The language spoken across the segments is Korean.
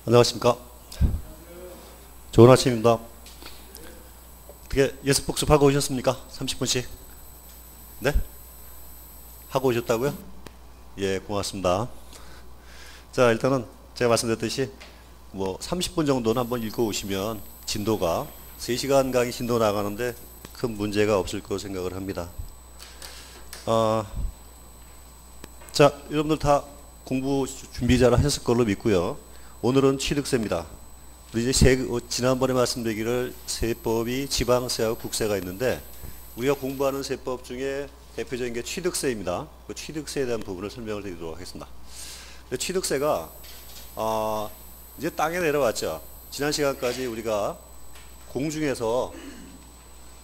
안녕하십니까. 좋은 아침입니다. 어떻게 예습 복습하고 오셨습니까? 30분씩? 네? 하고 오셨다고요? 예, 고맙습니다. 자, 일단은 제가 말씀드렸듯이 30분 정도는 한번 읽어 오시면 진도가 3시간 강의 진도 나가는데 큰 문제가 없을 거라고 생각을 합니다. 자, 여러분들 다 공부 준비 잘 하셨을 걸로 믿고요. 오늘은 취득세입니다. 우리 이제 지난번에 말씀드리기를 세법이 지방세하고 국세가 있는데 우리가 공부하는 세법 중에 대표적인 게 취득세입니다. 그 취득세에 대한 부분을 설명을 드리도록 하겠습니다. 취득세가 이제 땅에 내려왔죠. 지난 시간까지 우리가 공중에서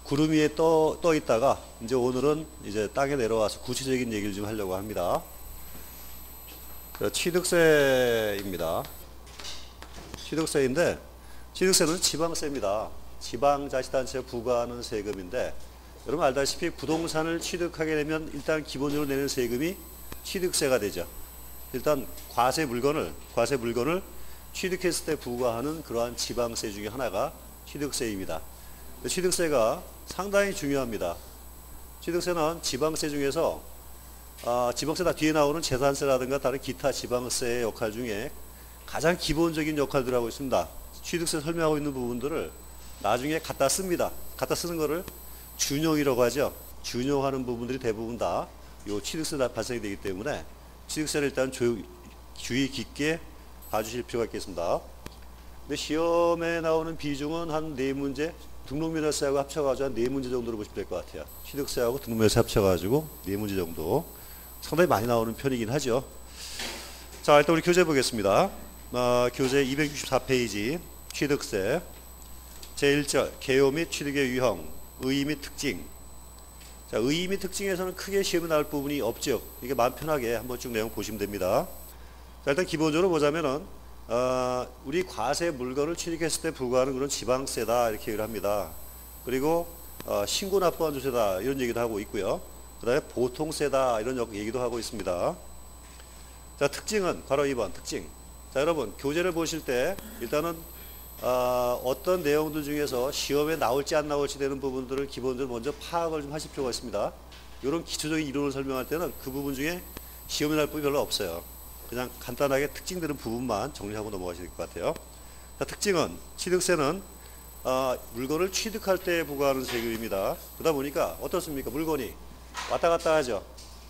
구름 위에 떠 있다가 이제 오늘은 이제 땅에 내려와서 구체적인 얘기를 좀 하려고 합니다. 취득세입니다. 취득세인데 취득세는 지방세입니다. 지방자치단체에 부과하는 세금인데 여러분 알다시피 부동산을 취득하게 되면 일단 기본적으로 내는 세금이 취득세가 되죠. 일단 과세 물건을 취득했을 때 부과하는 그러한 지방세 중에 하나가 취득세입니다. 취득세가 상당히 중요합니다. 취득세는 지방세 중에서 지방세 다 뒤에 나오는 재산세라든가 다른 기타 지방세의 역할 중에 가장 기본적인 역할들을 하고 있습니다. 취득세 설명하고 있는 부분들을 나중에 갖다 씁니다. 갖다 쓰는 거를 준용이라고 하죠. 준용하는 부분들이 대부분 다 요 취득세가 발생이 되기 때문에 취득세를 일단 주의 깊게 봐주실 필요가 있겠습니다. 근데 시험에 나오는 비중은 한 4문제, 등록면허세하고 합쳐가지고 한 4문제 정도로 보시면 될 것 같아요. 취득세하고 등록면허세 합쳐가지고 4문제 정도. 상당히 많이 나오는 편이긴 하죠. 자, 일단 우리 교재 보겠습니다. 교재 264페이지 취득세 제1절 개요 및 취득의 유형 의의 및 특징. 자, 의의 및 특징에서는 크게 시험에 나올 부분이 없죠. 이게 마음 편하게 한번 쭉 내용 보시면 됩니다. 자, 일단 기본적으로 보자면은 우리 과세 물건을 취득했을 때 부과하는 그런 지방세다 이렇게 얘기를 합니다. 그리고 신고 납부한 조세다 이런 얘기도 하고 있고요. 그 다음에 보통세다 이런 얘기도 하고 있습니다. 자, 특징은 괄호 2번 특징. 자, 여러분 교재를 보실 때 일단은 어떤 내용들 중에서 시험에 나올지 안 나올지 되는 부분들을 기본적으로 먼저 파악을 좀 하실 필요가 있습니다. 이런 기초적인 이론을 설명할 때는 그 부분 중에 시험에 나올 부분이 별로 없어요. 그냥 간단하게 특징되는 부분만 정리하고 넘어가셔야 될 것 같아요. 자, 특징은 취득세는 물건을 취득할 때 부과하는 세금입니다. 그러다 보니까 어떻습니까? 물건이 왔다 갔다 하죠.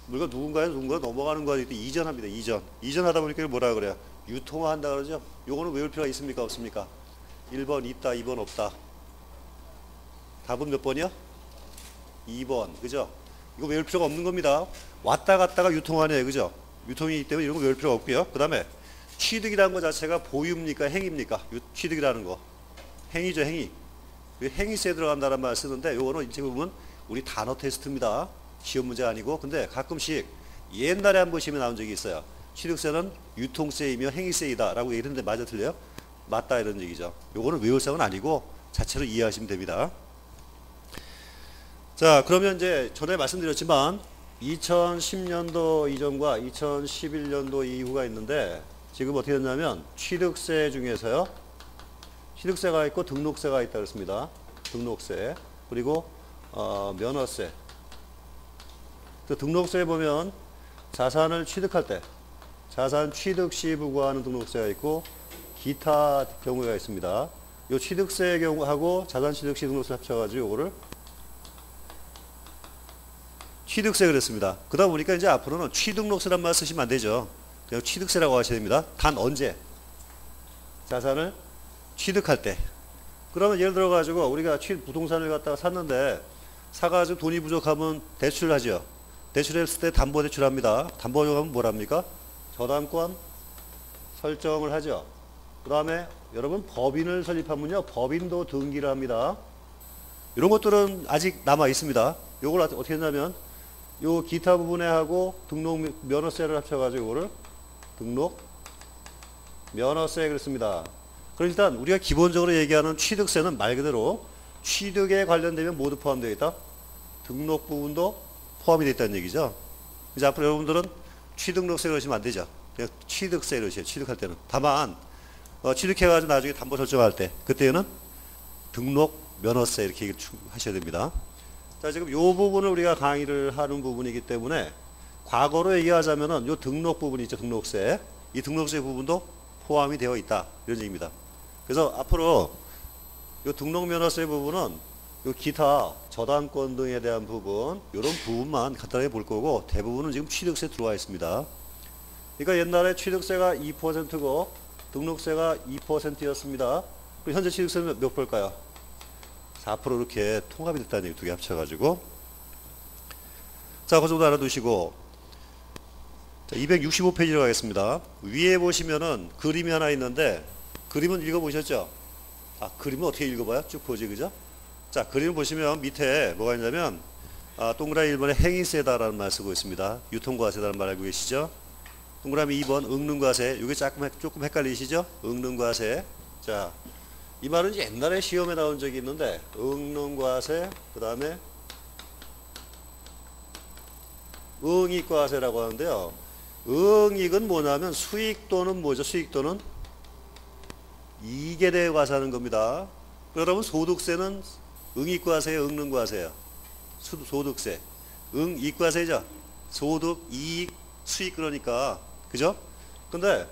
물건 누군가에 넘어가는 거에 이전합니다. 이전하다 보니까 뭐라 그래요? 유통화한다 그러죠. 요거는 외울 필요가 있습니까? 없습니까? 1번 있다, 2번 없다. 답은 몇 번이요? 2번. 그죠? 이거 외울 필요가 없는 겁니다. 왔다 갔다가 유통하네. 그죠? 유통이기 때문에 이런 거 외울 필요가 없고요. 그 다음에 취득이라는 것 자체가 보유입니까? 행입니까? 취득이라는 거. 행위죠, 행위. 행위세에 들어간다는 말 쓰는데 요거는 이제 보면 우리 단어 테스트입니다. 시험 문제가 아니고. 근데 가끔씩 옛날에 한 번 시험에 나온 적이 있어요. 취득세는 유통세이며 행위세이다 라고 얘기했는데 맞아 틀려요? 맞다 이런 얘기죠. 요거는 외울 사항은 아니고 자체로 이해하시면 됩니다. 자, 그러면 이제 전에 말씀드렸지만 2010년도 이전과 2011년도 이후가 있는데 지금 어떻게 됐냐면 취득세 중에서요. 취득세가 있고 등록세가 있다 그랬습니다. 등록세 그리고 면허세. 그 등록세에 보면 자산을 취득할 때 자산 취득 시 부과하는 등록세가 있고 기타 경우가 있습니다. 요 취득세의 경우하고 자산 취득 시 등록세 합쳐가지고 요거를 취득세 그랬습니다. 그러다 보니까 이제 앞으로는 취등록세란 말 쓰시면 안 되죠. 그냥 취득세라고 하셔야 됩니다. 단 언제? 자산을 취득할 때. 그러면 예를 들어 가지고 우리가 부동산을 갖다가 샀는데 사가지고 돈이 부족하면 대출을 하죠. 대출했을 때 담보대출합니다. 담보대출하면 뭐랍니까? 저당권 설정을 하죠. 그 다음에 여러분 법인을 설립하면요. 법인도 등기를 합니다. 이런 것들은 아직 남아 있습니다. 요걸 어떻게 했냐면 요 기타 부분에 하고 등록 면허세를 합쳐가지고 이거를 등록 면허세 그랬습니다. 그럼 일단 우리가 기본적으로 얘기하는 취득세는 말 그대로 취득에 관련되면 모두 포함되어 있다. 등록 부분도 포함이 되어 있다는 얘기죠. 이제 앞으로 여러분들은 취등록세 그러시면 안 되죠. 그냥 취득세 그러세요. 취득할 때는. 다만 취득해가지고 나중에 담보 설정할 때 그때는 등록 면허세 이렇게 하셔야 됩니다. 자, 지금 이 부분을 우리가 강의를 하는 부분이기 때문에 과거로 얘기하자면은 이 등록 부분이 있죠. 등록세. 이 등록세 부분도 포함이 되어 있다. 이런 얘기입니다. 그래서 앞으로 이 등록면허세 부분은 이 기타 저당권 등에 대한 부분, 이런 부분만 간단하게 볼 거고 대부분은 지금 취득세 들어와 있습니다. 그러니까 옛날에 취득세가 2%고 등록세가 2%였습니다. 그럼 현재 취득세는 몇 %일까요? 4% 이렇게 통합이 됐다는 얘기 두 개 합쳐가지고. 자, 그 정도 알아두시고. 자, 265페이지로 가겠습니다. 위에 보시면은 그림이 하나 있는데, 그림은 읽어보셨죠? 아, 그림은 어떻게 읽어봐요? 쭉 보지, 그죠? 자, 그림을 보시면 밑에 뭐가 있냐면, 동그라미 1번에 행위세다라는 말 쓰고 있습니다. 유통과세다라는 말 알고 계시죠? 동그라미 2번 응능과세. 이게 조금 헷갈리시죠? 응능과세. 자, 이 말은 이제 옛날에 시험에 나온 적이 있는데, 응능과세, 그 다음에 응익과세라고 하는데요. 응익은 뭐냐면 수익 또는 뭐죠? 수익 또는 이익에 대해 과세하는 겁니다. 그러면 소득세는 응익과세예요, 응능과세예요? 소득세. 응익과세죠? 소득, 이익, 수익 그러니까. 그죠? 근데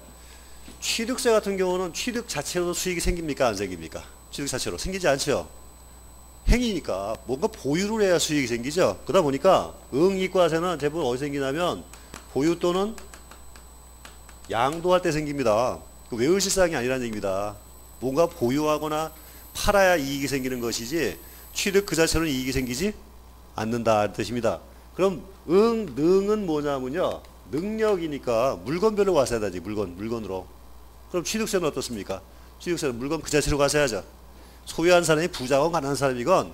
취득세 같은 경우는 취득 자체로도 수익이 생깁니까? 안 생깁니까? 취득 자체로. 생기지 않죠? 행위니까 뭔가 보유를 해야 수익이 생기죠? 그러다 보니까 응익과세는 대부분 어디 생기냐면 보유 또는 양도할 때 생깁니다. 그 외의실사항이 아니라는 얘기입니다. 뭔가 보유하거나 팔아야 이익이 생기는 것이지 취득 그 자체로는 이익이 생기지 않는다 뜻입니다. 그럼 능은 뭐냐면요. 능력이니까 물건별로 과세하다지. 물건으로. 그럼 취득세는 어떻습니까? 취득세는 물건 그 자체로 과세하죠. 소유한 사람이 부자건 가난한 사람이건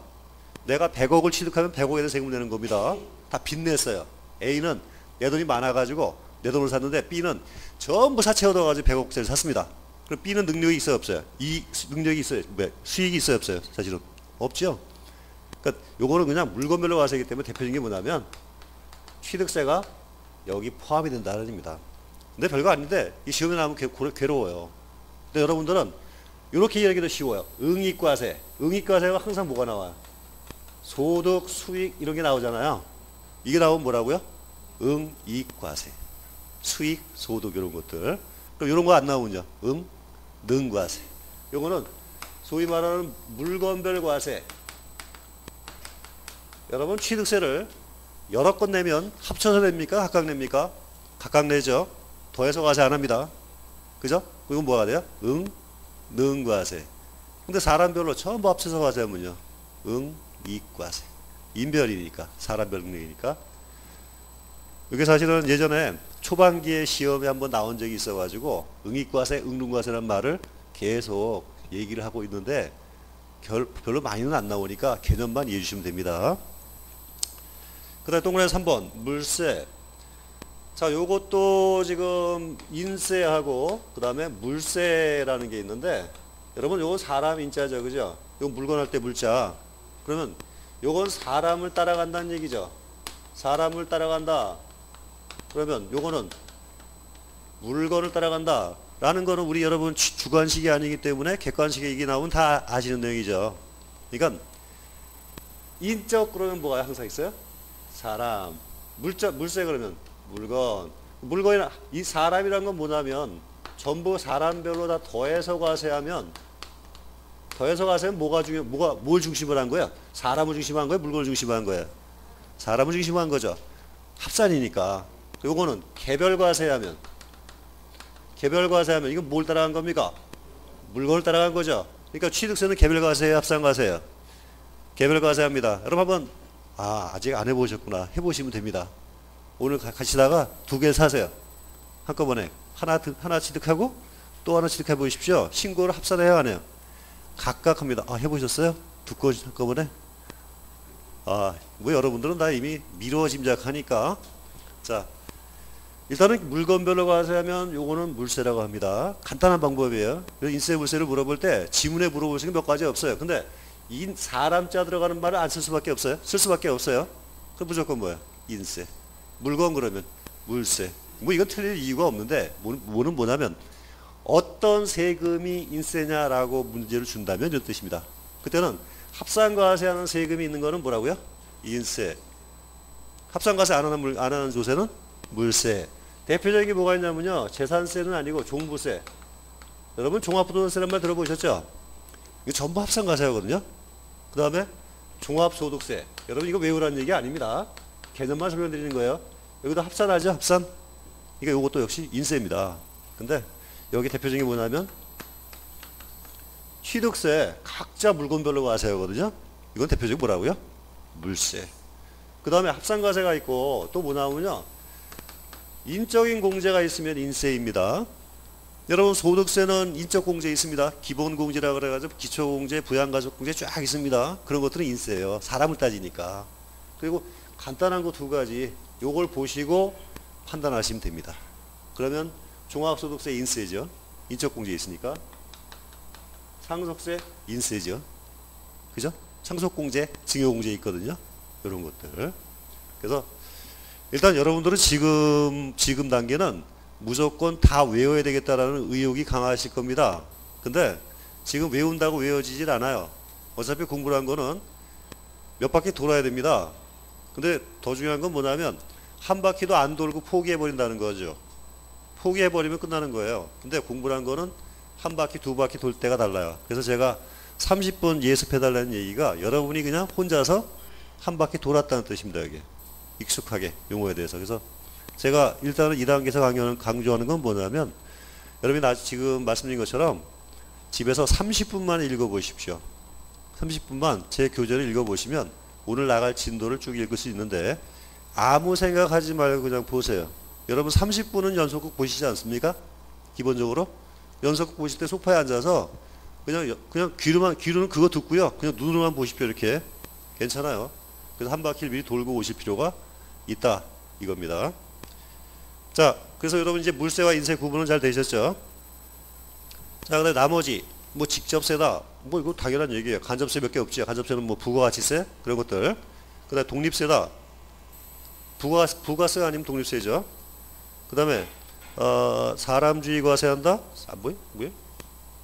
내가 100억을 취득하면 100억에 대해서 세금을 내는 겁니다. 다 빚냈어요. A는 내 돈이 많아가지고 내 돈을 샀는데 B는 전부 사채 얻어가지고 100억짜리 샀습니다. 그럼 B는 능력이 있어요, 없어요? 능력이 있어요. 수익이 있어요, 없어요? 사실은 없죠. 그러니까 요거는 그냥 물건별로 과세이기 때문에 대표적인 게 뭐냐면 취득세가 여기 포함이 된다는 얘기입니다. 근데 별거 아닌데 이 시험에 나오면 괴로워요. 근데 여러분들은 이렇게 이야기도 쉬워요. 응익과세. 응익과세가 항상 뭐가 나와요? 소득, 수익 이런 게 나오잖아요. 이게 나오면 뭐라고요? 응익과세. 수익, 소득 이런 것들. 그럼 이런 거 안 나오면요? 능과세. 요거는 소위 말하는 물건별 과세. 여러분 취득세를 여러 건 내면 합쳐서 냅니까? 각각 냅니까? 각각 내죠. 더해서 과세 안 합니다. 그죠? 이건 뭐가 돼요? 능과세. 근데 사람별로 전부 합쳐서 과세하면요. 이과세. 인별이니까. 사람별 능력이니까. 이게 사실은 예전에 초반기에 시험에 한번 나온 적이 있어가지고 응익과세, 능과세라는 말을 계속 얘기를 하고 있는데 별로 많이는 안 나오니까 개념만 이해해 주시면 됩니다. 그 다음에 동그라미 3번 물세. 자, 요것도 지금 인세하고 그 다음에 물세라는 게 있는데 여러분 요건 사람 인자죠, 그죠? 요건 물건 할 때 물자. 그러면 요건 사람을 따라간다는 얘기죠. 사람을 따라간다. 그러면 요거는 물건을 따라간다 라는 거는 우리 여러분 주관식이 아니기 때문에 객관식의 얘기 나오면 다 아시는 내용이죠. 그러니까 인적 그러면 뭐가 항상 있어요? 사람. 물세 그러면 물건이나 이 사람이란 건 뭐냐면 전부 사람별로 다 더해서 과세하면 뭘 중심으로 한 거야? 사람을 중심으로 한 거야? 물건을 중심으로 한 거야? 사람을 중심으로 한 거죠. 합산이니까. 요거는 개별 과세하면 이건 뭘 따라간 겁니까? 물건을 따라간 거죠. 그러니까 취득세는 개별 과세예요, 합산 과세예요? 개별 과세합니다. 여러분 한번 아직 안 해보셨구나. 해보시면 됩니다. 오늘 가시다가 두 개 사세요. 한꺼번에 하나 취득하고 또 하나 취득해 보십시오. 신고를 합산해야 하네요. 각각 합니다. 해보셨어요? 두 건 한꺼번에? 뭐 여러분들은 다 이미 미뤄짐작하니까. 자, 일단은 물건별로 과세하면 요거는 물세라고 합니다. 간단한 방법이에요. 인세 물세를 물어볼 때 지문에 물어볼 수 있는 몇 가지 없어요. 근데 사람자 들어가는 말을 안 쓸 수밖에 없어요. 쓸 수밖에 없어요. 그럼 무조건 뭐야? 인세. 물건 그러면 물세. 뭐 이건 틀릴 이유가 없는데 뭐냐면 어떤 세금이 인세냐라고 문제를 준다면 이런 뜻입니다. 그때는 합산과세하는 세금이 있는 거는 뭐라고요? 인세. 합산과세 안 하는 조세는 물세. 대표적인 게 뭐가 있냐면요. 재산세는 아니고 종부세. 여러분 종합부동산세란 말 들어보셨죠? 이거 전부 합산과세하거든요. 그 다음에 종합소득세. 여러분 이거 외우라는 얘기 아닙니다. 개념만 설명드리는 거예요. 여기도 합산하죠, 합산. 그러니까 이것도 역시 인세입니다. 근데 여기 대표적인 게 뭐냐면 취득세 각자 물건별로 과세하거든요. 이건 대표적인 뭐라고요? 물세. 그 다음에 합산과세가 있고 또 뭐냐면요. 인적인 공제가 있으면 인세입니다. 여러분 소득세는 인적 공제 있습니다. 기본 공제라 그래가지고 기초 공제, 부양가족 공제 쫙 있습니다. 그런 것들은 인세예요. 사람을 따지니까. 그리고 간단한 거 두 가지 요걸 보시고 판단하시면 됩니다. 그러면 종합소득세 인세죠. 인적 공제 있으니까. 상속세 인세죠. 그죠? 상속공제, 증여공제 있거든요. 이런 것들. 그래서 일단 여러분들은 지금 단계는 무조건 다 외워야 되겠다라는 의욕이 강하실 겁니다. 근데 지금 외운다고 외워지질 않아요. 어차피 공부란 거는 몇 바퀴 돌아야 됩니다. 근데 더 중요한 건 뭐냐면 한 바퀴도 안 돌고 포기해버린다는 거죠. 포기해버리면 끝나는 거예요. 근데 공부란 거는 한 바퀴 두 바퀴 돌 때가 달라요. 그래서 제가 30분 예습해달라는 얘기가 여러분이 그냥 혼자서 한 바퀴 돌았다는 뜻입니다. 이게 익숙하게 용어에 대해서. 그래서 제가 일단은 2단계에서 강조하는 건 뭐냐면 여러분이 지금 말씀드린 것처럼 집에서 30분만 읽어보십시오. 30분만 제 교재를 읽어보시면 오늘 나갈 진도를 쭉 읽을 수 있는데 아무 생각하지 말고 그냥 보세요. 여러분 30분은 연속극 보시지 않습니까? 기본적으로 연속극 보실 때 소파에 앉아서 그냥 귀로는 그거 듣고요. 그냥 눈으로만 보십시오. 이렇게 괜찮아요. 그래서 한 바퀴를 미리 돌고 오실 필요가 있다 이겁니다. 자, 그래서 여러분 이제 물세와 인세 구분은 잘 되셨죠? 자, 근데 나머지 뭐 직접세다 뭐 이거 당연한 얘기예요. 간접세 몇 개 없지. 간접세는 뭐 부가가치세 그런 것들. 그다음에 독립세다. 부가세 아니면 독립세죠. 그다음에 사람주의 과세한다. 뭐예요?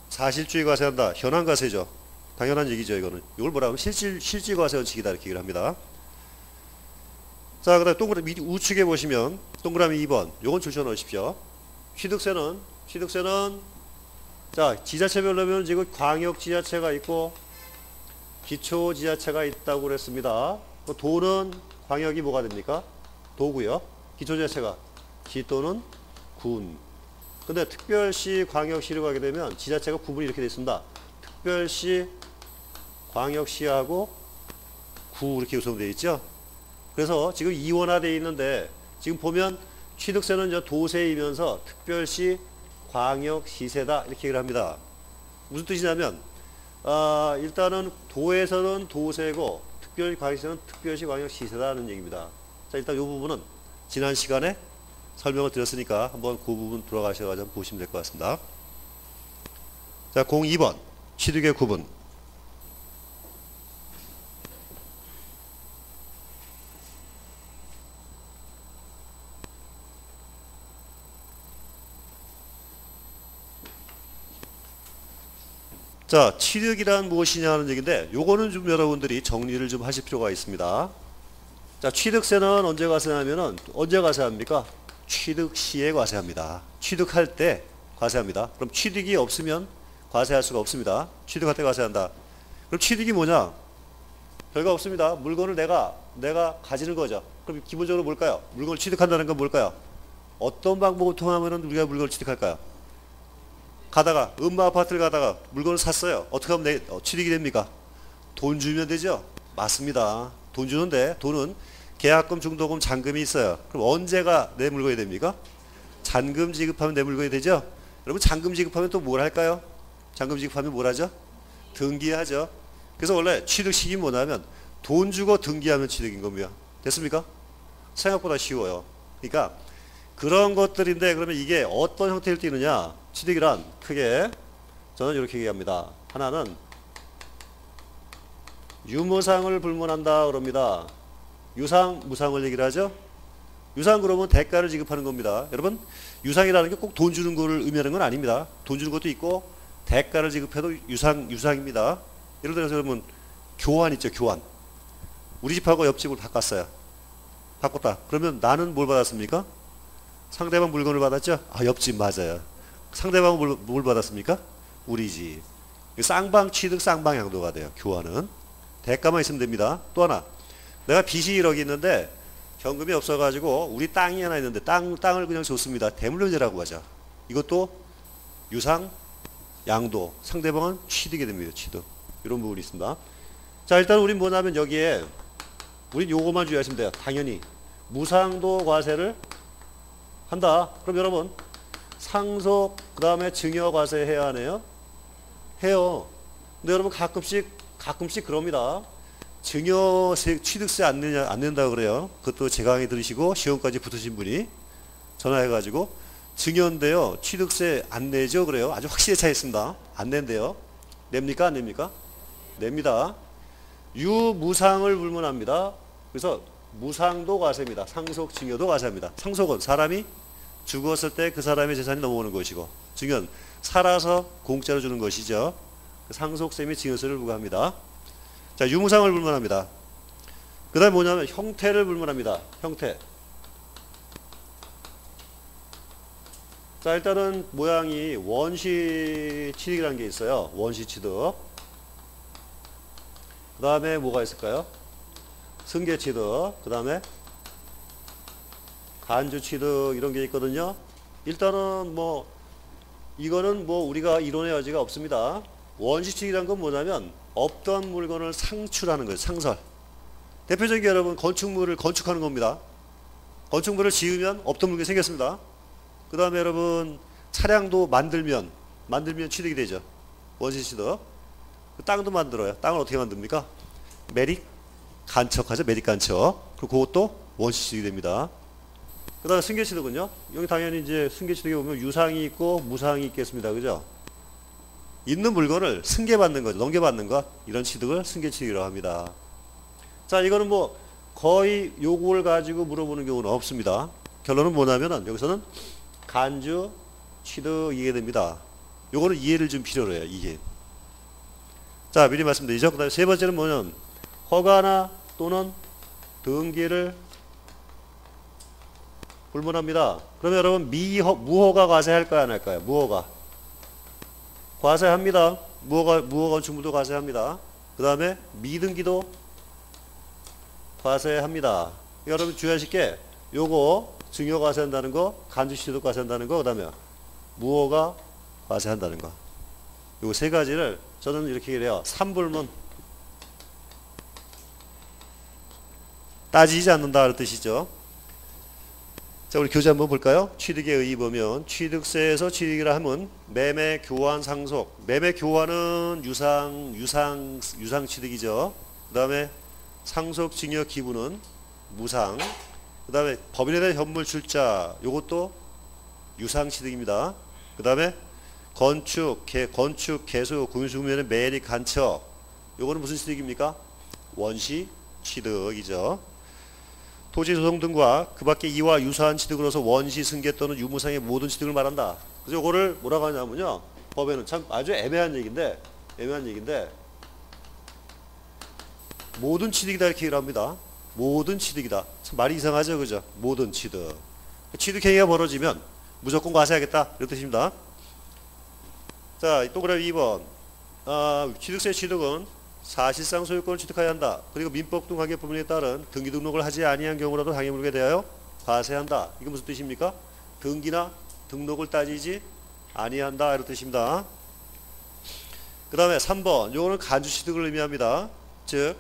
사실주의 과세한다. 현황과세죠. 당연한 얘기죠. 이거는 이걸 뭐라 하면 실질 과세 원칙이다 이렇게 얘기를 합니다. 자, 그다음에 동그라미 우측에 보시면 동그라미 2번 요건 줄쳐 넣으십시오. 취득세는 자 지자체별로면 지금 광역지자체가 있고 기초지자체가 있다고 그랬습니다. 도는 광역이 뭐가 됩니까? 도고요. 기초지자체가 시 또는 군. 근데 특별시, 광역시로 가게 되면 지자체가 구분이 이렇게 되어 있습니다. 특별시, 광역시하고 구 이렇게 구성되어 있죠. 그래서 지금 이원화되어 있는데 지금 보면 취득세는 저 도세이면서 특별시, 광역시세다 이렇게 얘기를 합니다. 무슨 뜻이냐면 일단은 도에서는 도세고 특별시, 광역시는 특별시, 광역시세다는 얘기입니다. 자, 일단 이 부분은 지난 시간에 설명을 드렸으니까 한번 그 부분 들어가셔서 한번 보시면 될 것 같습니다. 자, 02번 취득의 구분. 자, 취득이란 무엇이냐 하는 얘기인데 요거는 좀 여러분들이 정리를 좀 하실 필요가 있습니다. 자, 취득세는 언제 과세하면은 언제 과세합니까? 취득 시에 과세합니다. 취득할 때 과세합니다. 그럼 취득이 없으면 과세할 수가 없습니다. 취득할 때 과세한다. 그럼 취득이 뭐냐? 별거 없습니다. 물건을 내가 가지는 거죠. 그럼 기본적으로 뭘까요? 물건을 취득한다는 건 뭘까요? 어떤 방법을 통하면 우리가 물건을 취득할까요? 가다가 음마 아파트를 가다가 물건을 샀어요. 어떻게 하면 취득이 됩니까? 돈 주면 되죠? 맞습니다. 돈 주는데 돈은 계약금, 중도금, 잔금이 있어요. 그럼 언제가 내 물건이 됩니까? 잔금 지급하면 내 물건이 되죠? 여러분 잔금 지급하면 또 뭘 할까요? 잔금 지급하면 뭘 하죠? 등기하죠. 그래서 원래 취득식이 뭐냐면 돈 주고 등기하면 취득인 겁니다. 됐습니까? 생각보다 쉬워요. 그러니까 그런 것들인데 그러면 이게 어떤 형태를 띠느냐? 취득이란 크게 저는 이렇게 얘기합니다. 하나는 유무상을 불문한다 그럽니다. 유상, 무상을 얘기를 하죠. 유상 그러면 대가를 지급하는 겁니다. 여러분, 유상이라는 게 꼭 돈 주는 거를 의미하는 건 아닙니다. 돈 주는 것도 있고 대가를 지급해도 유상입니다. 예를 들어서 여러분, 교환 있죠, 교환. 우리 집하고 옆집을 바꿨어요. 바꿨다. 그러면 나는 뭘 받았습니까? 상대방 물건을 받았죠? 아, 옆집 맞아요. 상대방은 뭘 받았습니까? 우리 집. 쌍방 취득, 쌍방 양도가 돼요. 교환은. 대가만 있으면 됩니다. 또 하나. 내가 빚이 1억이 있는데 현금이 없어가지고 우리 땅이 하나 있는데 땅을 그냥 줬습니다. 대물림죄라고 하죠. 이것도 유상, 양도. 상대방은 취득이 됩니다. 취득. 이런 부분이 있습니다. 자, 일단 우린 뭐냐면 여기에 우린 요거만 주의하시면 돼요. 당연히 무상도 과세를 한다. 그럼 여러분 상속 그 다음에 증여 과세 해야 하네요. 해요. 근데 여러분 가끔씩 그럽니다. 증여 취득세 안 낸다고 그래요. 그것도 제 강의 들으시고 시험까지 붙으신 분이 전화해가지고 증여인데요. 취득세 안 내죠 그래요. 아주 확실히 차 있습니다. 안 낸대요. 냅니까 안 냅니까? 냅니다. 유무상을 불문합니다. 그래서 무상도 과세입니다. 상속 증여도 과세합니다. 상속은 사람이 죽었을 때 그 사람의 재산이 넘어오는 것이고, 증여는 살아서 공짜로 주는 것이죠. 상속세 및 증여세를 부과합니다. 자, 유무상을 불문합니다. 그 다음에 뭐냐면 형태를 불문합니다. 형태. 자, 일단은 모양이 원시 취득이라는 게 있어요. 원시 취득. 그 다음에 뭐가 있을까요? 승계 취득. 그 다음에 간주 취득 이런 게 있거든요. 일단은 뭐 이거는 뭐 우리가 이론의 여지가 없습니다. 원시 취득이란 건 뭐냐면 없던 물건을 상출하는 거예요. 상설. 대표적인 게 여러분 건축물을 건축하는 겁니다. 건축물을 지으면 없던 물건이 생겼습니다. 그 다음에 여러분 차량도 만들면 취득이 되죠. 원시 취득. 땅도 만들어요. 땅을 어떻게 만듭니까? 매립 간척하죠. 매립 간척. 그리고 그것도 원시 취득이 됩니다. 그 다음에 승계 취득은요. 여기 당연히 이제 승계 취득에 보면 유상이 있고 무상이 있겠습니다. 그죠? 있는 물건을 승계받는 거죠. 넘겨받는 것. 이런 취득을 승계 취득이라고 합니다. 자, 이거는 뭐 거의 요구를 가지고 물어보는 경우는 없습니다. 결론은 뭐냐면은 여기서는 간주 취득 이해됩니다. 요거는 이해를 좀 필요로 해요. 이해. 자, 미리 말씀드리죠. 그 다음에 세 번째는 뭐냐면 허가나 또는 등기를 불문합니다. 그러면 여러분 무허가 과세할까요 안 할까요? 무허가 과세합니다. 무허가 건축물도 과세합니다. 그 다음에 미등기도 과세합니다. 여러분 주의하실 게 요거 증여 과세한다는 거, 간주취득 과세한다는 거, 그 다음에 무허가 과세한다는 거. 요거 세 가지를 저는 이렇게 얘기해요. 삼불문. 따지지 않는다 그런 뜻이죠. 자, 우리 교재 한번 볼까요? 취득에 의의 보면 취득세에서 취득이라 하면 매매, 교환, 상속. 매매, 교환은 유상 취득이죠. 그 다음에 상속, 증여, 기부는 무상. 그 다음에 법인에 대한 현물 출자. 요것도 유상 취득입니다. 그 다음에 건축, 개수, 공유수면의 매립, 간척. 요거는 무슨 취득입니까? 원시 취득이죠. 토지 소송 등과 그 밖에 이와 유사한 취득으로서 원시 승계 또는 유무상의 모든 취득을 말한다. 그래서 이거를 뭐라고 하냐면요. 법에는 참 아주 애매한 얘기인데 모든 취득이다 이렇게 얘기를 합니다. 모든 취득이다. 참 말이 이상하죠. 그죠? 모든 취득. 취득행위가 벌어지면 무조건 과세하겠다. 이런 뜻입니다. 자, 동그라미 2번. 취득세 취득은 사실상 소유권을 취득하여야 한다. 그리고 민법 등 관계법률에 따른 등기 등록을 하지 아니한 경우라도 당해물게 대하여 과세한다. 이게 무슨 뜻입니까? 등기나 등록을 따지지 아니한다. 이런 뜻입니다. 그 다음에 3번. 요거는 간주 취득을 의미합니다. 즉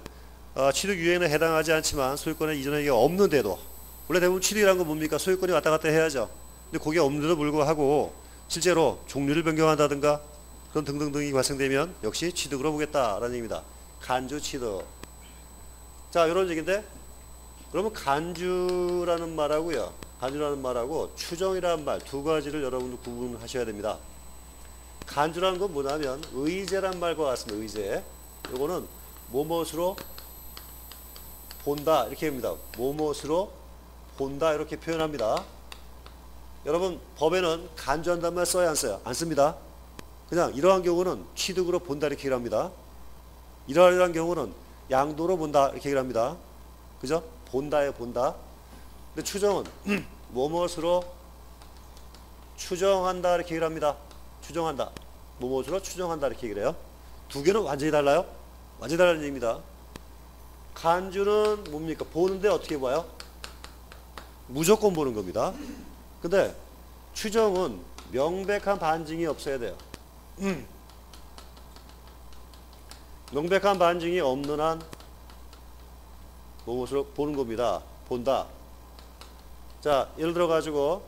취득 유예에는 해당하지 않지만 소유권의 이전에 이게 없는데도, 원래 대부분 취득이라는 건 뭡니까? 소유권이 왔다 갔다 해야죠. 근데 그게 없는데도 불구하고 실제로 종류를 변경한다든가 그런 등등등이 발생되면 역시 취득으로 보겠다라는 얘기입니다. 간주 취득. 자, 이런 얘기인데, 그러면 간주라는 말하고 추정이라는 말 두 가지를 여러분들 구분하셔야 됩니다. 간주라는 건 뭐냐면 의제란 말과 같습니다. 의제. 요거는 뭐뭇으로 본다 이렇게 합니다. 뭐뭇으로 본다 이렇게 표현합니다. 여러분 법에는 간주한단 말 써야 안 써요? 안 씁니다. 그냥 이러한 경우는 취득으로 본다 이렇게 얘기를 합니다. 이러한 경우는 양도로 본다 이렇게 얘기를 합니다. 그죠? 본다에 본다. 근데 추정은 뭐뭇으로 추정한다 이렇게 얘기를 합니다. 추정한다. 뭐뭇으로 추정한다 이렇게 얘기를 해요. 두 개는 완전히 달라요. 완전히 다른 얘기입니다. 간주는 뭡니까? 보는데 어떻게 봐요? 무조건 보는 겁니다. 근데 추정은 명백한 반증이 없어야 돼요. 명백한 반증이 없는 한 무엇으로 보는 겁니다. 본다. 자, 예를 들어 가지고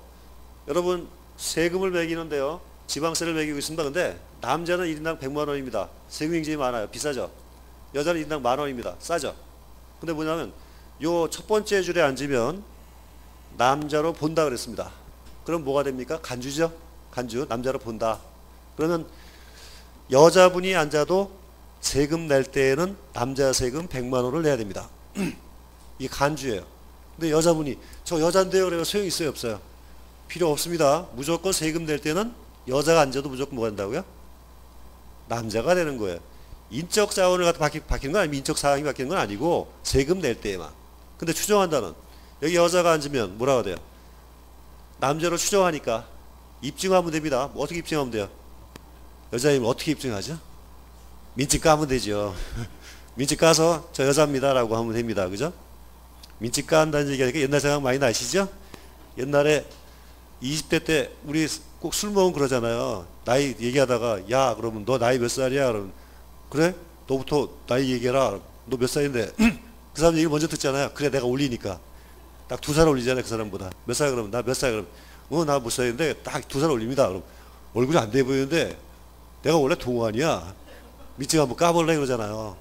여러분 세금을 매기는데요. 지방세를 매기고 있습니다. 근데 남자는 1인당 100만 원입니다. 세금 굉장히 많아요. 비싸죠. 여자는 1인당 10,000원입니다. 싸죠. 근데 뭐냐면 요 첫 번째 줄에 앉으면 남자로 본다 그랬습니다. 그럼 뭐가 됩니까? 간주죠. 간주. 남자로 본다. 그러면 여자분이 앉아도 세금 낼 때에는 남자 세금 100만 원을 내야 됩니다. 이게 간주예요. 근데 여자분이 저 여잔데요. 그래서 소용이 있어요? 없어요? 필요 없습니다. 무조건 세금 낼 때는 여자가 앉아도 무조건 뭐가 된다고요? 남자가 되는 거예요. 인적 자원을 갖다 바뀌는 건 아니고 인적 사항이 바뀌는 건 아니고 세금 낼 때에만. 근데 추정한다는 여기 여자가 앉으면 뭐라고 돼요? 남자로 추정하니까 입증하면 됩니다. 뭐 어떻게 입증하면 돼요? 여자이면 어떻게 입증하죠? 민증 까면 되죠. 민증 까서 저 여자입니다 라고 하면 됩니다. 그죠? 민증 깐다는 얘기하니까 옛날 생각 많이 나시죠? 옛날에 20대 때 우리 꼭 술 먹으면 그러잖아요. 나이 얘기하다가 야 그러면 너 나이 몇 살이야? 그러면 그래? 너부터 나이 얘기해라. 너 몇 살인데? 그 사람 얘기 먼저 듣잖아요. 그래 내가 올리니까 딱 2살 올리잖아요. 그 사람보다. 몇 살 그러면 나 몇 살 그러면 나 몇 살인데 딱 2살 올립니다. 그럼 얼굴이 안 돼 보이는데 내가 원래 동안이야. 밑증 한번 까볼래 그러잖아요.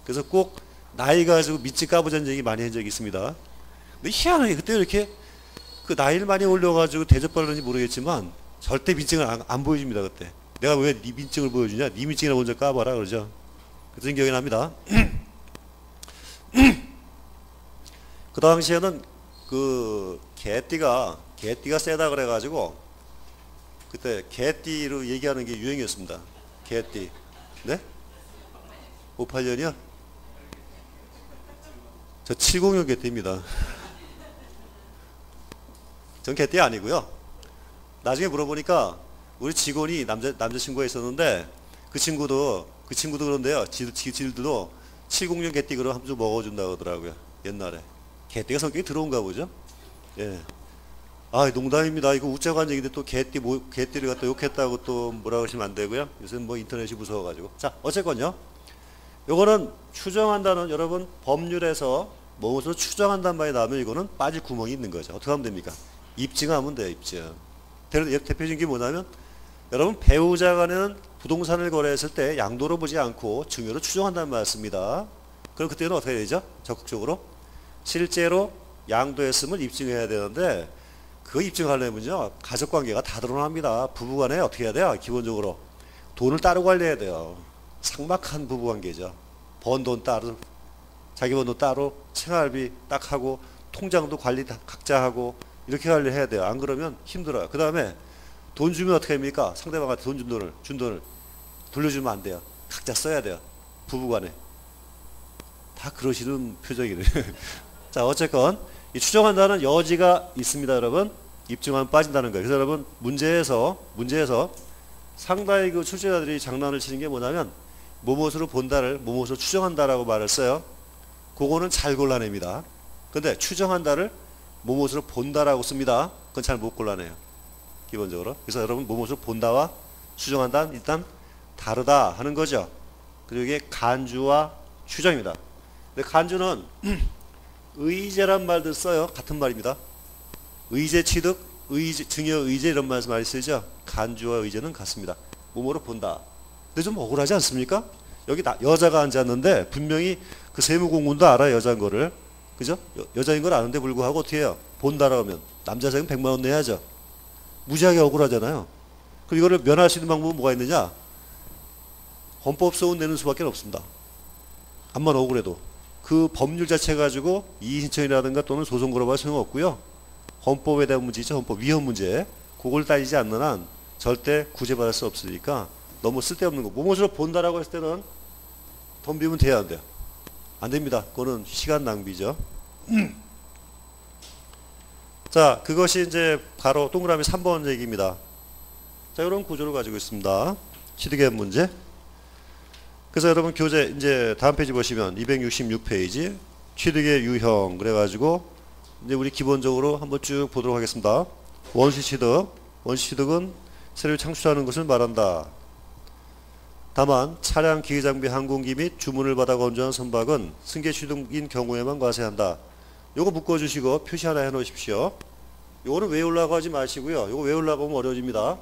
그래서 꼭 나이 가지고 밑증 까보자는 얘기 많이 한 적이 있습니다. 근데 희한하게 그때 이렇게 그 나이를 많이 올려가지고 대접받는지 모르겠지만 절대 민증을 안 보여줍니다. 그때 내가 왜 네 민증을 보여주냐? 네 민증이나 먼저 까봐라 그러죠. 그랬던 기억이 납니다. 그 당시에는 그 개띠가 세다 그래가지고 그때 개띠로 얘기하는 게 유행이었습니다. 개띠. 네? 58년이요? 저 706 개띠입니다. 전 개띠 아니고요. 나중에 물어보니까 우리 직원이 남자친구가 있었는데 그 친구도 그런데요. 지들도 706 개띠 그럼 한 주 먹어준다고 하더라고요. 옛날에. 개띠가 성격이 들어온가 보죠. 예. 아, 농담입니다. 이거 웃자고 한 얘기인데 또 개띠를 갖다 욕했다고 또 뭐라 그러시면 안 되고요. 요새는 뭐 인터넷이 무서워가지고. 자, 어쨌건요. 요거는 추정한다는 여러분 법률에서 무엇으로 추정한다는 말이 나오면 이거는 빠질 구멍이 있는 거죠. 어떻게 하면 됩니까? 입증하면 돼요, 입증. 대표적인 게 뭐냐면 여러분 배우자 간에는 부동산을 거래했을 때 양도로 보지 않고 증여로 추정한다는 말을 씁니다. 그럼 그때는 어떻게 되죠? 적극적으로 실제로 양도했음을 입증해야 되는데 그 입증하려면요 가족관계가 다 드러납니다. 부부간에 어떻게 해야 돼요? 기본적으로 돈을 따로 관리해야 돼요. 삭막한 부부관계죠. 번 돈 따로 자기 번 돈 따로 생활비 딱 하고 통장도 관리 각자 하고 이렇게 관리해야 돼요. 안 그러면 힘들어요. 그 다음에 돈 주면 어떻게 합니까? 상대방한테 준 돈을 돌려주면 안 돼요. 각자 써야 돼요. 부부간에. 다 그러시는 표정이네. 자, 어쨌건 이 추정한다는 여지가 있습니다, 여러분. 입증하면 빠진다는 거예요. 그래서 여러분 문제에서 상당히 그 출제자들이 장난을 치는 게 뭐냐면 무엇으로 본다를 무엇으로 추정한다라고 말을 써요. 그거는 잘 골라냅니다. 근데 추정한다를 무엇으로 본다라고 씁니다. 그건 잘 못 골라내요. 기본적으로. 그래서 여러분 무엇으로 본다와 추정한다는 일단 다르다 하는 거죠. 그리고 이게 간주와 추정입니다. 근데 간주는 의제란 말도 써요. 같은 말입니다. 의제 취득, 증여 의제 이런 말씀 많이 쓰죠. 간주와 의제는 같습니다. 뭐뭐로 본다. 근데 좀 억울하지 않습니까? 여기 여자가 앉았는데 분명히 그 세무공무원도 알아요. 여자인 거를. 그죠? 여자인 걸 아는데 불구하고 어떻게 해요? 본다라고 하면 남자 세금 100만 원 내야죠. 무지하게 억울하잖아요. 그리고 이거를 면할 수 있는 방법은 뭐가 있느냐? 헌법소원 내는 수밖에 없습니다. 암만 억울해도. 그 법률 자체 가지고 이의신청이라든가 또는 소송 걸어봐야 소용없고요. 헌법에 대한 문제죠. 헌법 위헌 문제. 그걸 따지지 않는 한 절대 구제받을 수 없으니까 너무 쓸데없는 거. 몸으로 본다라고 했을 때는 덤비면 돼야 안 돼요. 안 됩니다. 그거는 시간 낭비죠. 자, 그것이 이제 바로 동그라미 3번 얘기입니다. 자, 이런 구조를 가지고 있습니다. 취득의 문제. 그래서 여러분 교재 이제 다음 페이지 보시면 266페이지 취득의 유형 그래가지고 이제 우리 기본적으로 한번 쭉 보도록 하겠습니다. 원시 취득. 원시 취득은 새로 창출하는 것을 말한다. 다만 차량, 기계장비, 항공기 및 주문을 받아 건조한 선박은 승계 취득인 경우에만 과세한다. 요거 묶어주시고 표시 하나 해놓으십시오. 요거는 외우려고 하지 마시고요. 요거 외우려고 하면 어려워집니다.